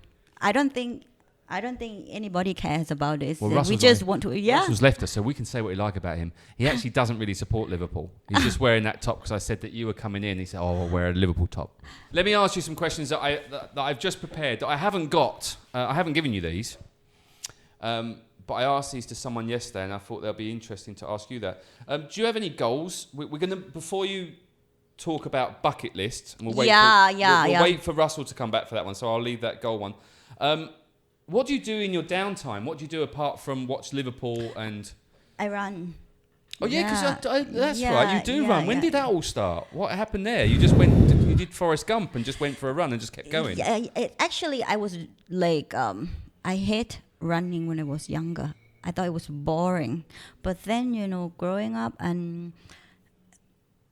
I don't think anybody cares about this. Well, we Russell's just want to. Yeah. Russell's left us, so we can say what we like about him. He actually doesn't really support Liverpool. He's just wearing that top because I said that you were coming in. He said, "Oh, I'll wear a Liverpool top." Let me ask you some questions that I've just prepared that I haven't got. I haven't given you these, but I asked these to someone yesterday, and I thought they'll be interesting to ask you that. Do you have any goals? We're gonna before you talk about bucket lists, and we'll wait. We'll wait for Russell to come back for that one. So I'll leave that goal one. What do you do in your downtime? What do you do apart from watch Liverpool and... I run. Oh, yeah, because that's Yeah, right. You do run. When yeah. did that all start? What happened there? You just you did Forrest Gump and just went for a run and just kept going. Yeah, actually, I was like, I hate running when I was younger. I thought it was boring. But then, growing up and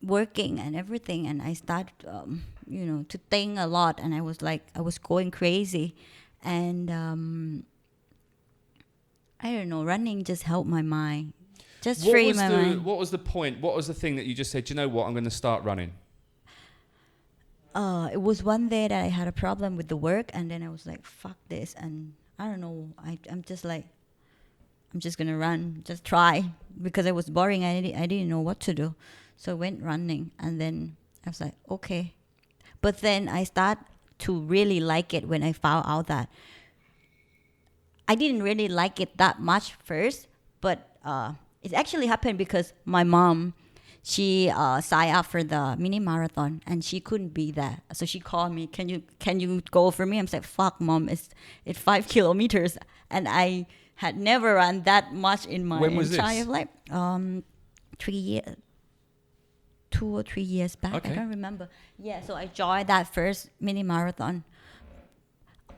working and everything, and I started, to think a lot, and I was going crazy. And I don't know, running just helped my mind. Just free my mind. What was the point? What was the thing that you just said, you know what, I'm going to start running? It was one day that I had a problem with the work, and then I was like, fuck this. And I don't know, I'm just like, I'm just going to run, just try. Because it was boring, I didn't know what to do. So I went running, and then I was like, okay. But then I started to really like it when I found out that I didn't really like it that much first, but it actually happened because my mom, she signed up for the mini marathon and she couldn't be there, so she called me. Can you go for me? I'm like, fuck, mom, it's 5 kilometers, and I had never run that much in my entire life. 3 years. 2 or 3 years back. Okay. I don't remember. Yeah, so I joined that first mini marathon.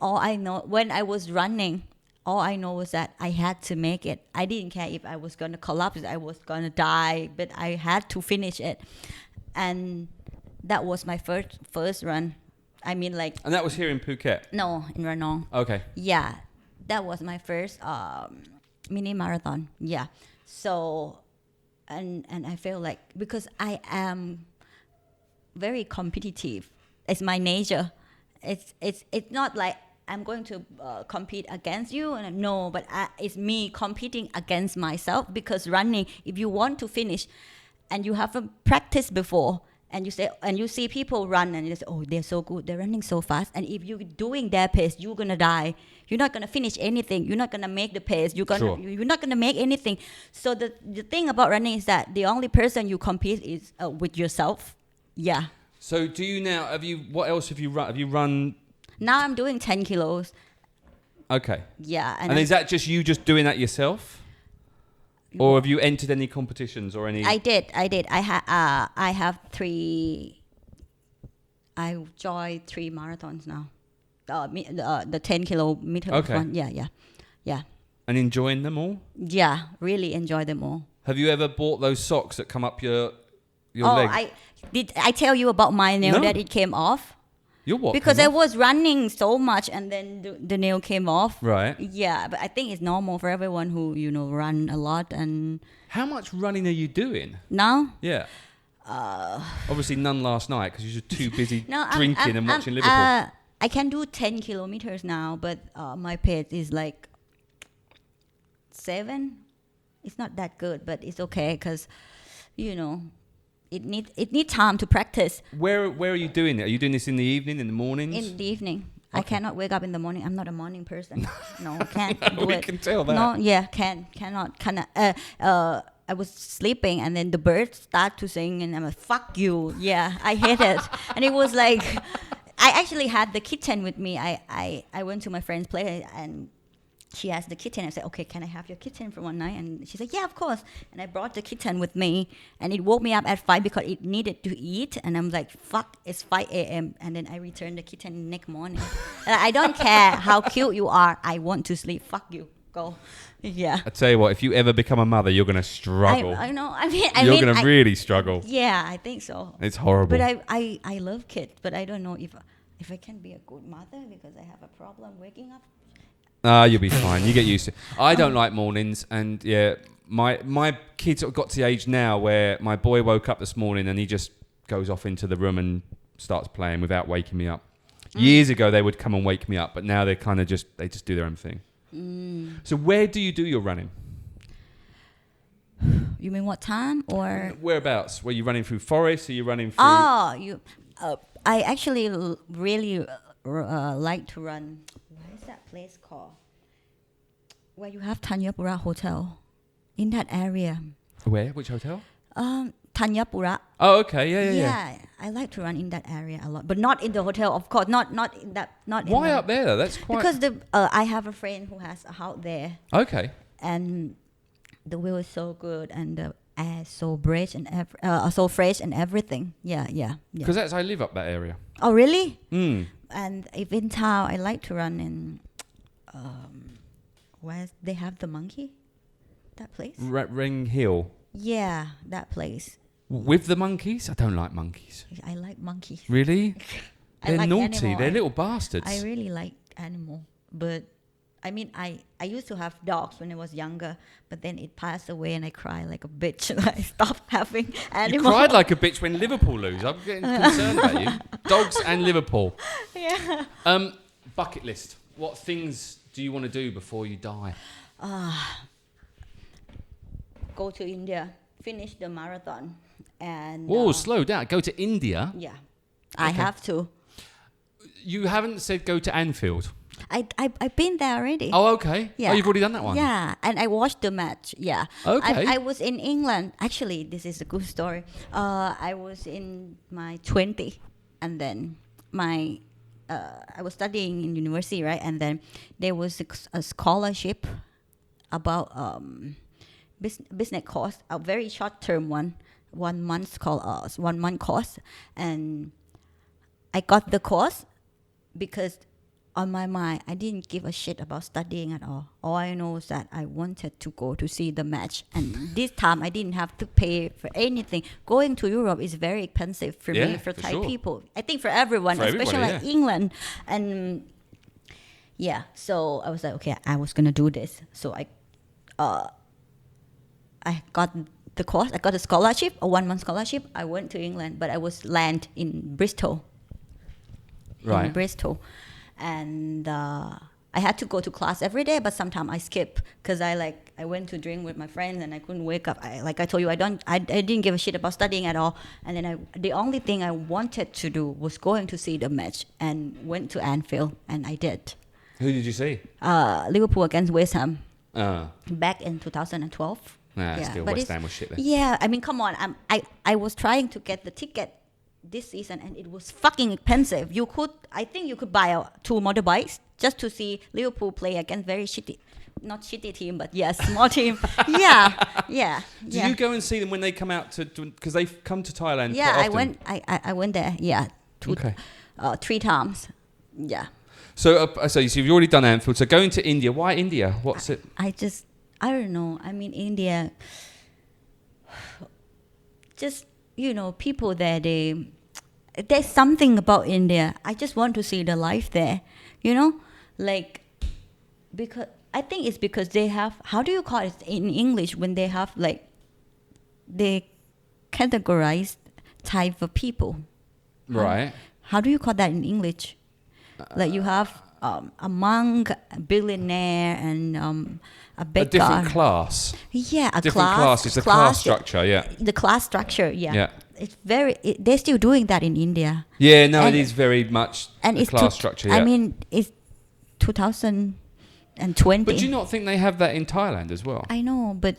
All I know, when I was running, all I know was that I had to make it. I didn't care if I was going to collapse, I was going to die, but I had to finish it. And that was my first run. I mean, like... And that was here in Phuket? No, in Rayong. Okay. Yeah, that was my first mini marathon. Yeah. So... And I feel like, because I am very competitive, it's my nature. It's not like I'm going to compete against you, and no, but it's me competing against myself. Because running, if you want to finish, and you haven't practiced before, and you see people run, and you say, oh, they're so good, they're running so fast, and if you're doing their pace, you're gonna die. You're not gonna finish anything. You're not gonna make the pace. You're not gonna make anything. So the thing about running is that the only person you compete is with yourself. Yeah. So do you now? What else have you run? Have you run? Now I'm doing 10 kilos. Okay. Yeah. And is that just you doing that yourself? Or have you entered any competitions or any? I did. I have 3. I joined 3 marathons now. the 10 kilometer Okay. one. Yeah. And enjoying them all? Yeah, really enjoy them all. Have you ever bought those socks that come up your Oh, leg? did I tell you about my nail No. that it came off? Your what? Because came I off? was running so much and then the nail came off. Right. Yeah, but I think it's normal for everyone who run a lot. And How much running are you doing? now, Yeah. Obviously none last night because you're just too busy no, drinking and watching Liverpool. I can do 10 kilometers now, but my pace is like 7. It's not that good, but it's okay because, it need time to practice. Where are you doing it? Are you doing this in the evening, in the mornings? In the evening. I cannot wake up in the morning. I'm not a morning person. No, can't do We it. can tell that. No, yeah, cannot. I was sleeping and then the birds start to sing and I'm like, fuck you. Yeah, I hate it. And it was like, I actually had the kitten with me. I went to my friend's place and she asked the kitten. I said, okay, can I have your kitten for one night? And she said, yeah, of course. And I brought the kitten with me and it woke me up at 5 because it needed to eat. And I'm like, fuck, it's 5 a.m. And then I returned the kitten next morning. And I don't care how cute you are. I want to sleep. Fuck you. Go. Yeah. I tell you what, if you ever become a mother, you're going to struggle. I know. I You're mean, going to really struggle. Yeah, I think so. It's horrible. But I love kids, but I don't know if I can be a good mother because I have a problem waking up. You'll be fine. You get used to it. I don't like mornings, and yeah, my kids have got to the age now where my boy woke up this morning and he just goes off into the room and starts playing without waking me up. Years ago, they would come and wake me up, but now they kind of just do their own thing. So where do you do your running? You mean what time or? Whereabouts? Were you running through forests? Are you running through? Oh, I actually really like to run. What is that place called? Where you have Thanyapura Hotel, in that area. Where? Which hotel? Thanyapura. Oh, okay. Yeah. Yeah, I like to run in that area a lot, but not in the hotel, of course. Not in that. Not Why in the, up there though? That's quite. Because I have a friend who has a house there, Okay. and the view is so good, and the air is so fresh and everything. Yeah. Because I live up that area. Oh, really? Mm. And if in town, I like to run in where they have the monkey, that place. Ring Hill. Yeah, that place. With the monkeys? I don't like monkeys. I like monkeys. Really? I They're like naughty. animal. They're little bastards. I really like animal, but I mean, I used to have dogs when I was younger, but then it passed away and I cried like a bitch. I stopped having You animals. cried like a bitch when Liverpool lose. I'm getting concerned about you. Dogs and Liverpool. Yeah. Bucket list. What things do you want to do before you die? Go to India, finish the marathon, and Whoa, slow down. Go to India. yeah, I Okay. have to. You haven't said go to Anfield. I've been there already. Oh, okay. Yeah. Oh, you've already done that one. Yeah, and I watched the match. Yeah. Okay. I was in England. Actually, this is a good story. I was in my 20, and then I was studying in university, right? And then there was a scholarship about business course, a very short term one, 1 month course, and I got the course because on my mind I didn't give a shit about studying at all. All I know is that I wanted to go to see the match, and this time I didn't have to pay for anything. Going to Europe is very expensive for Yeah, me, for for Thai sure. people. I think for everyone, For especially everybody, like England. And yeah, so I was like, okay, I was gonna do this. So I got the course. I got a scholarship, a 1 month scholarship. I went to England, but I was land in Bristol. Right. In Bristol, and I had to go to class every day, but sometimes I skip because I went to drink with my friends and I couldn't wake up. Like I told you, I didn't give a shit about studying at all. And then the only thing I wanted to do was going to see the match, and went to Anfield, and I did. Who did you see? Liverpool against West Ham Nah, back in 2012. still but West it's- Ham was shit then. Yeah, I mean, come on. I was trying to get the ticket this season, and it was fucking expensive. I think you could buy 2 motorbikes just to see Liverpool play against very shitty, not shitty team, but yeah, small team. Yeah. Do you go and see them when they come out to? Because they've come to Thailand. Yeah, quite I often. went. I went there. Yeah, Okay. 3 times. Yeah. So you've already done Anfield. So going to India, why India? What's it? I don't know. I mean, India, just, people there, there's something about India. I just want to see the life there, like, because I think it's because they have, how do you call it in English when they have, like, they categorize type of people. Right. How do you call that in English? Like you have a monk, a billionaire, and a beggar. A different class. Yeah, a different class. It's a class structure, yeah. The class structure, yeah. Yeah. It's they're still doing that in India. Yeah, no, it is very much a class structure, yeah. I mean, it's 2020. But do you not think they have that in Thailand as well? I know, but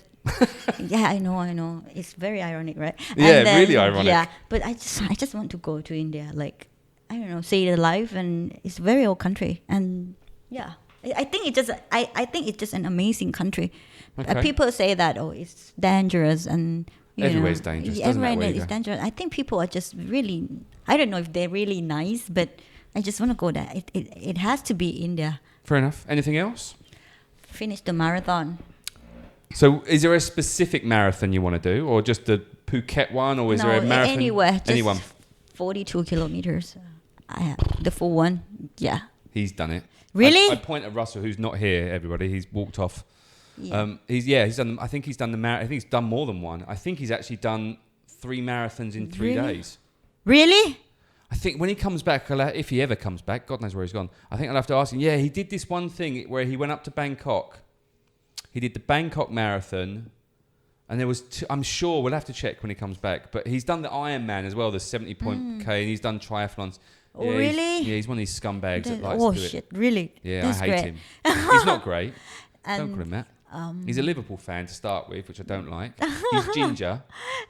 yeah, I know. It's very ironic, right? Yeah, really ironic. Yeah, but I just want to go to India, like, I don't know, see the life, and it's a very old country, and yeah, I think it's just an amazing country. Okay. People say that it's dangerous, and everywhere's dangerous. Doesn't matter where you is go. dangerous. I think people are just really, I don't know if they're really nice, but I just want to go there. It has to be India. Fair enough. Anything else? Finish the marathon. So is there a specific marathon you want to do, or just the Phuket one, or is there a marathon? Anywhere. Just Anyone. 42 kilometers. The full one. Yeah. He's done it. Really? I point at Russell, who's not here. Everybody, he's walked off. Yeah. He's done. I think he's done I think he's done more than one. I think he's actually done 3 marathons in 3 days. Really? I think when he comes back, if he ever comes back, God knows where he's gone. I think I'll have to ask him. Yeah, he did this one thing where he went up to Bangkok. He did the Bangkok Marathon, and there was, I'm sure we'll have to check when he comes back, but he's done the Ironman as well, the 70.k, and he's done triathlons. Oh, really? He's one of these scumbags that likes to do shit, it. really? Yeah, That's I hate great. him. He's not great. And, don't call him that. He's a Liverpool fan to start with, which I don't like. He's ginger.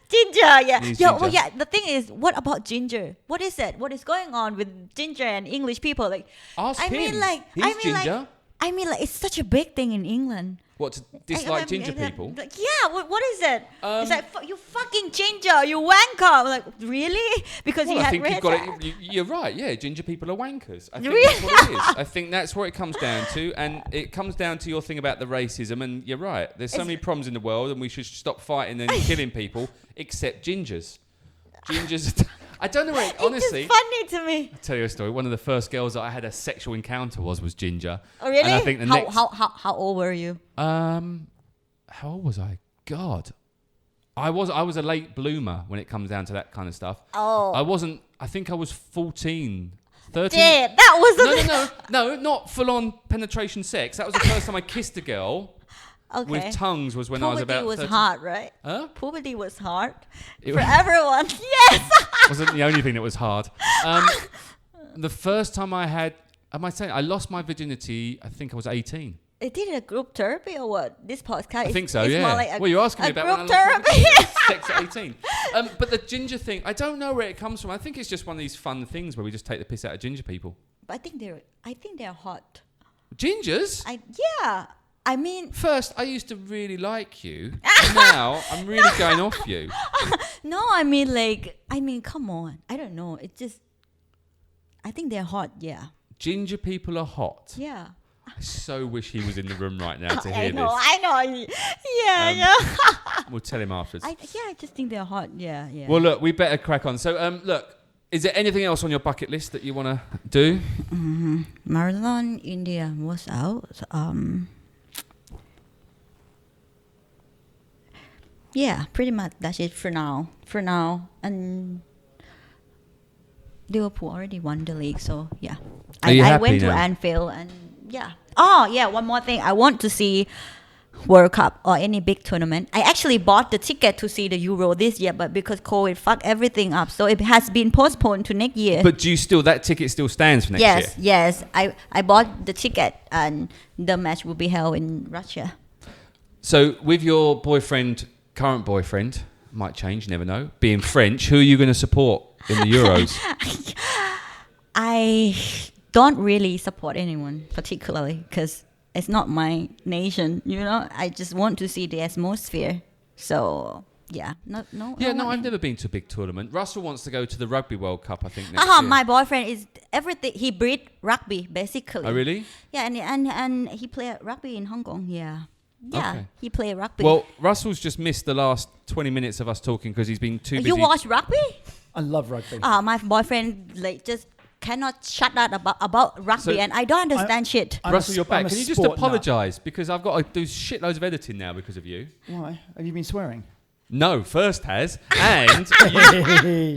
Ginger, yeah. He's Yo, ginger. well, yeah. The thing is, what about ginger? What is it? What is going on with ginger and English people? Like, Ask him. He's ginger. It's such a big thing in England. What, to dislike ginger people? Yeah, what is it? It's like, you fucking ginger, you wanker. I'm like, really? Because Well, he I had think red you've got hair. it. You're right. Yeah, ginger people are wankers. I think Really? that's what it is. I think that's what it comes down to, and it comes down to your thing about the racism. And you're right. There's so many problems in the world, and we should stop fighting and killing people, except gingers. Gingers. I don't know where. Honestly, It's just funny to me. I'll tell you a story. One of the first girls that I had a sexual encounter was ginger. Oh, really? And I think the How old were you? How old was I? God. I was a late bloomer when it comes down to that kind of stuff. Oh. I think I was 14, 13. Yeah, that was No, not full-on penetration sex. That was the first time I kissed a girl okay. with tongues was when I was about 13. Puberty was hard, right? Huh? Puberty was hard It for was- everyone. Yes. Wasn't the only thing that was hard. The first time I lost my virginity, I think I was 18. It did a group therapy or what? This podcast. I think so, it's yeah. more like Well, you're asking me about when I group lost my therapy. virginity. Sex at 18. But the ginger thing, I don't know where it comes from. I think it's just one of these fun things where we just take the piss out of ginger people. But I think they're hot. Gingers? I mean, First, I used to really like you. Now, I'm really going off you. no, come on. I don't know. I think they're hot. Yeah. Ginger people are hot. Yeah. I so wish he was in the room right now to hear I know. this. I know. Yeah. We'll tell him afterwards. I just think they're hot. Yeah. Well, look, we better crack on. So, look, is there anything else on your bucket list that you want to do? Marathon India was out. Yeah, pretty much that's it for now. And Liverpool already won the league, so yeah. Are you I happy went to now? Anfield and yeah. Oh yeah, one more thing. I want to see World Cup or any big tournament. I actually bought the ticket to see the Euro this year, but because COVID fucked everything up, so it has been postponed to next year. But that ticket still stands for next year? Yes. I bought the ticket and the match will be held in Russia. So with your current boyfriend, might change, never know, being French, who are you going to support in the Euros? I don't really support anyone particularly because it's not my nation, I just want to see the atmosphere. So Yeah, no. Yeah, no, I've never been to a big tournament. Russell wants to go to the Rugby World Cup, I think, next year. My boyfriend is everything. He breed rugby basically. Oh, really? Yeah, and he played rugby in Hong Kong. Yeah. Yeah, Okay. he played rugby. Well, Russell's just missed the last 20 minutes of us talking because he's been too busy. You watch rugby? I love rugby. My boyfriend just cannot shut up about rugby, So and I don't understand shit. Russell, you're back. I'm a Can you just sport nut. apologise? Because I've got to do shitloads of editing now because of you. Why? Have you been swearing? No, First has. And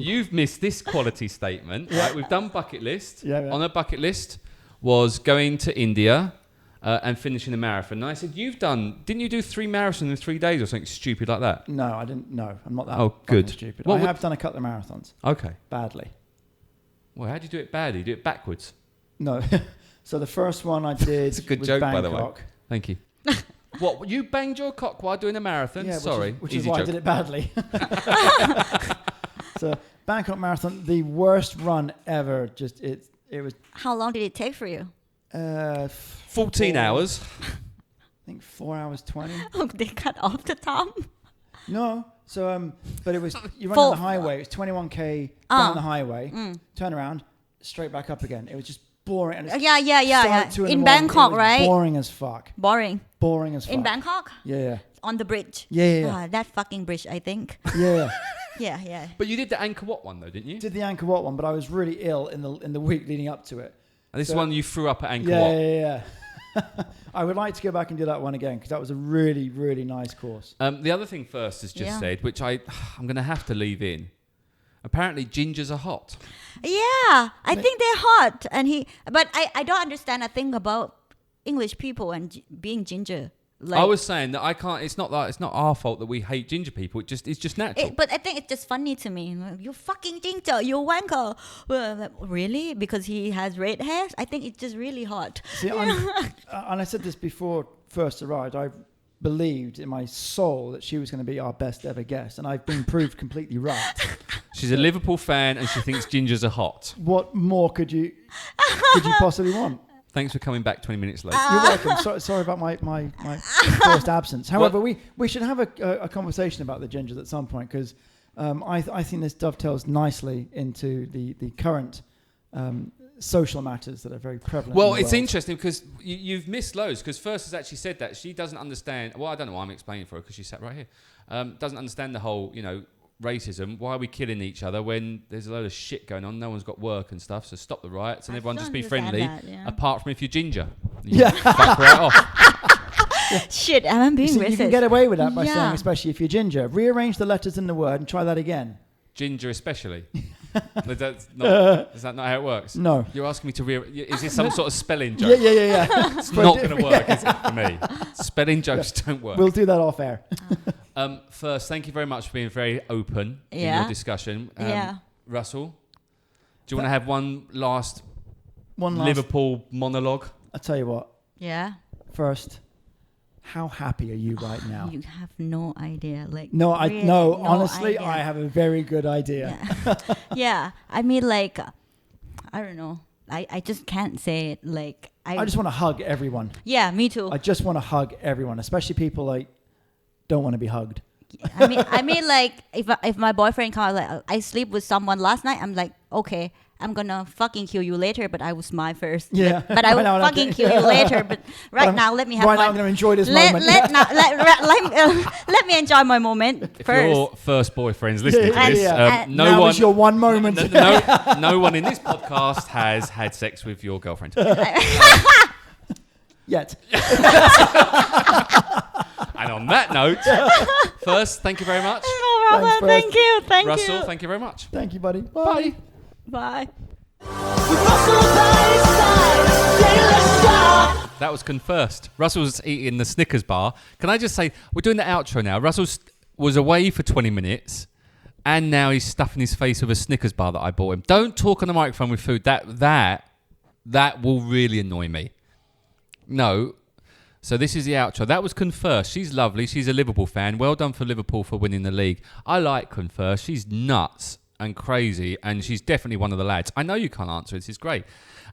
you've missed this quality statement. Right, we've done bucket list. Yeah. On a bucket list was going to India and finishing a marathon. And I said, didn't you do 3 marathons in 3 days or something stupid like that? No, I didn't. No, I'm not that Oh, good. stupid. What I would- have done a couple of marathons. Okay. Badly. Well, how do you do it badly? You do it backwards. No. So the first one I did It's a good was joke, Bangkok. by the way. Thank you. What, you banged your cock while doing a marathon? Yeah, Sorry. which is easy why I joke. did it badly. So Bangkok Marathon, the worst run ever. Just it was How long did it take for you? 14 hours. I think 4 hours 20. Oh, they cut off the time. No. So but it was you run Full- on the highway. It was 21k down the highway, turn around, straight back up again. It was just boring. And it Yeah. started at 2 In the morning. Bangkok, It was right? Boring as fuck. Boring. Boring as fuck. In Bangkok? Yeah. On the bridge. Yeah. That fucking bridge, I think. Yeah. Yeah. But you did the Angkor Wat one, though, didn't you? Did the Angkor Wat one, but I was really ill in the week leading up to it. And this is So- one you threw up at Angkor Yeah, Wat. yeah. I would like to go back and do that one again because that was a really, really nice course. The other thing First has just said, which I'm going to have to leave in. Apparently, gingers are hot. Yeah, I think they're hot. But I don't understand a thing about English people and being ginger. Like, I was saying that I can't. It's not our fault that we hate ginger people. It's just natural. but I think it's just funny to me. Like, you fucking ginger, you wanker. Well, like, really? Because he has red hair? I think it's just really hot. See, and I said this before First arrived. I believed in my soul that she was going to be our best ever guest, and I've been proved completely right. She's a Liverpool fan and she thinks gingers are hot. What more could you possibly want? Thanks for coming back 20 minutes late. You're welcome. Sorry about my forced absence. However, we should have a conversation about the gingers at some point because I think this dovetails nicely into the current social matters that are very prevalent. Well, in the it's world. interesting because you've missed loads. Because First has actually said that she doesn't understand. Well, I don't know why I'm explaining for her because she sat right here. Doesn't understand the whole, racism. Why are we killing each other when there's a load of shit going on? No one's got work and stuff. So stop the riots and I everyone don't just be understand friendly. that, yeah. Apart from if you're ginger, you fuck right off. Shit, I'm being You racist. can get away with that by Yeah. saying, especially if you're ginger. Rearrange the letters in the word and try that again. Ginger, especially. Is that not how it works? No. You're asking me to Is this some sort of spelling joke? Yeah. It's not going to work, is it, for me? Spelling jokes don't work. We'll do that off air. First, thank you very much for being very open in Yeah. your discussion. Yeah. Russell, do you want to have one last One last. Liverpool monologue? I'll tell you what. Yeah. First, how happy are you right now? You have no idea. Like No, really no. no Honestly, idea. I have a very good idea. Yeah. Yeah. I mean, like, I don't know. I just can't say it. Like, I just want to hug everyone. Yeah, me too. I just want to hug everyone, especially people like don't want to be hugged. I mean, like, if my boyfriend comes, like, I sleep with someone last night, I'm like, okay, I'm gonna fucking kill you later, but I will smile first. Yeah. But I will Right now, fucking kill you later. But right now, let me have Right my. now, I'm going to enjoy this let, moment. let me enjoy my moment If first. your first boyfriend's listening to Yeah, this, yeah. no now one, is your one moment. no one in this podcast has had sex with your girlfriend. Yet. And on that note, First, thank you very much. No problem. Thanks, Thank you. Thank Russell, you. thank you very much. Thank you, buddy. Bye. Bye. That was K.First. Russell's eating the Snickers bar. Can I just say, we're doing the outro now. Russell was away for 20 minutes, and now he's stuffing his face with a Snickers bar that I bought him. Don't talk on the microphone with food. That will really annoy me. No. So this is the outro. That was K.First. She's lovely. She's a Liverpool fan. Well done for Liverpool for winning the league. I like K.First. She's nuts and crazy, and she's definitely one of the lads. I know you can't answer. This is great.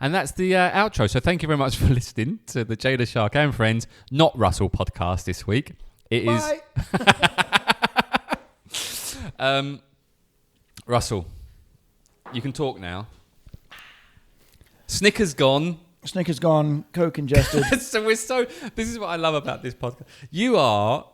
And that's the outro. So thank you very much for listening to the Leshark and Friends, not Russell podcast this week. It is. Bye. Russell, you can talk now. Snickers gone. Snickers gone, Coke ingested. This is what I love about this podcast. You are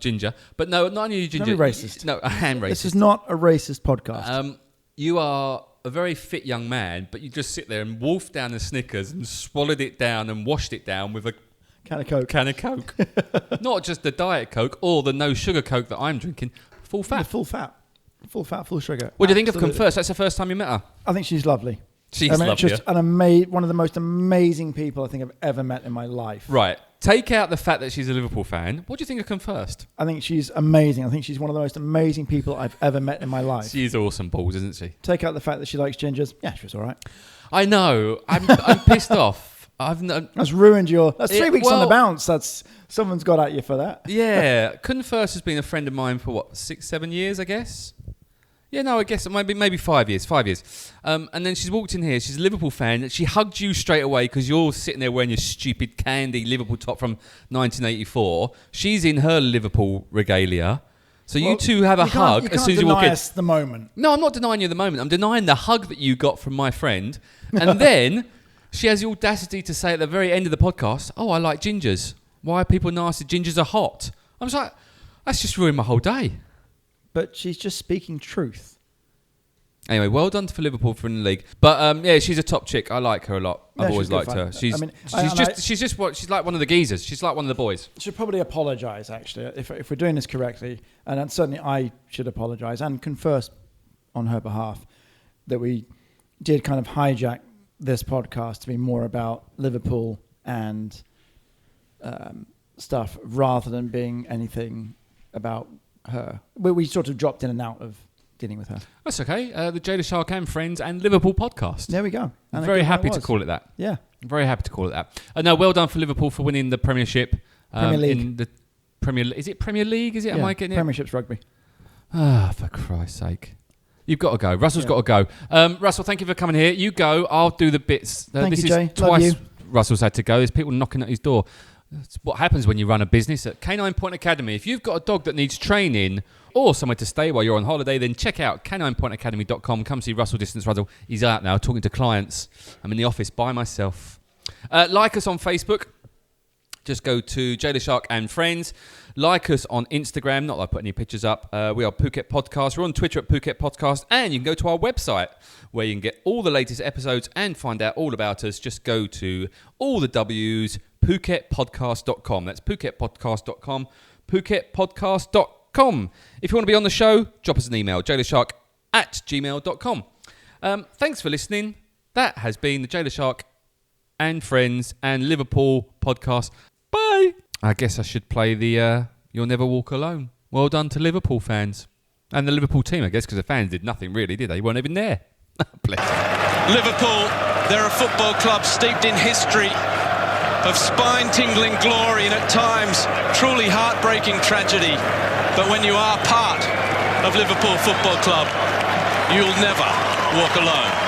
ginger, but no, not only are you ginger. Don't be racist. No, I am racist. This is not a racist podcast. You are a very fit young man, but you just sit there and wolfed down the Snickers and swallowed it down and washed it down with a Can of Coke. Not just the Diet Coke or the no sugar Coke that I'm drinking. Full fat. Full fat, full sugar. What do you think of Absolutely. K.First? That's the first time you met her. I think she's lovely. She's lovely. just One of the most amazing people I think I've ever met in my life. Right. Take out the fact that she's a Liverpool fan. What do you think of K.First? I think she's amazing. I think she's one of the most amazing people I've ever met in my life. She's awesome balls, isn't she? Take out the fact that she likes gingers. Yeah, she was all right. I know. I'm pissed off. That's ruined your... That's 3 weeks on the bounce. Someone's got at you for that. Yeah. K.First has been a friend of mine for, 6-7 years, I guess? Yeah, no, I guess maybe 5 years. 5 years. And then she's walked in here. She's a Liverpool fan. She hugged you straight away because you're sitting there wearing your stupid candy Liverpool top from 1984. She's in her Liverpool regalia. So you two have a hug as soon as you walk in. Us the moment. No, I'm not denying you the moment. I'm denying the hug that you got from my friend. And then she has the audacity to say at the very end of the podcast, "Oh, I like gingers. Why are people nasty? Gingers are hot." I was like, that's just ruined my whole day. But she's just speaking truth. Anyway, well done for Liverpool for in the league. But yeah, she's a top chick. I like her a lot. Yeah, I've always she's good liked her. fun. She's like one of the geezers. She's like one of the boys. Should probably apologise, actually, if we're doing this correctly. And certainly I should apologise and K.First on her behalf that we did kind of hijack this podcast to be more about Liverpool and stuff rather than being anything about her. We sort of dropped in and out of dealing with her. That's okay. The Leshark and Friends and Liverpool podcast. There we go. I'm very happy to call it that. Yeah. I'm very happy to call it that. No, well done for Liverpool for winning the Premiership. Premier League. In the Is it Premier League? Is it? Yeah, Am I getting it? Premiership's rugby. For Christ's sake. You've got to go. Russell's got to go. Russell, thank you for coming here. You go. I'll do the bits. Thank this you, Jay. is twice Love you. Russell's had to go. There's people knocking at his door. That's what happens when you run a business at Canine Point Academy. If you've got a dog that needs training or somewhere to stay while you're on holiday, then check out caninepointacademy.com. Come see Russell Distance Russell. He's out now talking to clients. I'm in the office by myself. Like us on Facebook. Just go to Leshark and Friends. Like us on Instagram. Not that I put any pictures up. We are Phuket Podcast. We're on Twitter at Phuket Podcast. And you can go to our website where you can get all the latest episodes and find out all about us. Just go to all the W's, PhuketPodcast.com. That's PhuketPodcast.com. PhuketPodcast.com. If you want to be on the show, drop us an email. Leshark@gmail.com. Thanks for listening. That has been the Leshark and Friends and Liverpool podcast. Bye. I guess I should play the You'll Never Walk Alone. Well done to Liverpool fans. And the Liverpool team, I guess, because the fans did nothing really, did they? They weren't even there. Bless them. Liverpool, they're a football club steeped in history of spine-tingling glory and at times truly heartbreaking tragedy. But when you are part of Liverpool Football Club, you'll never walk alone.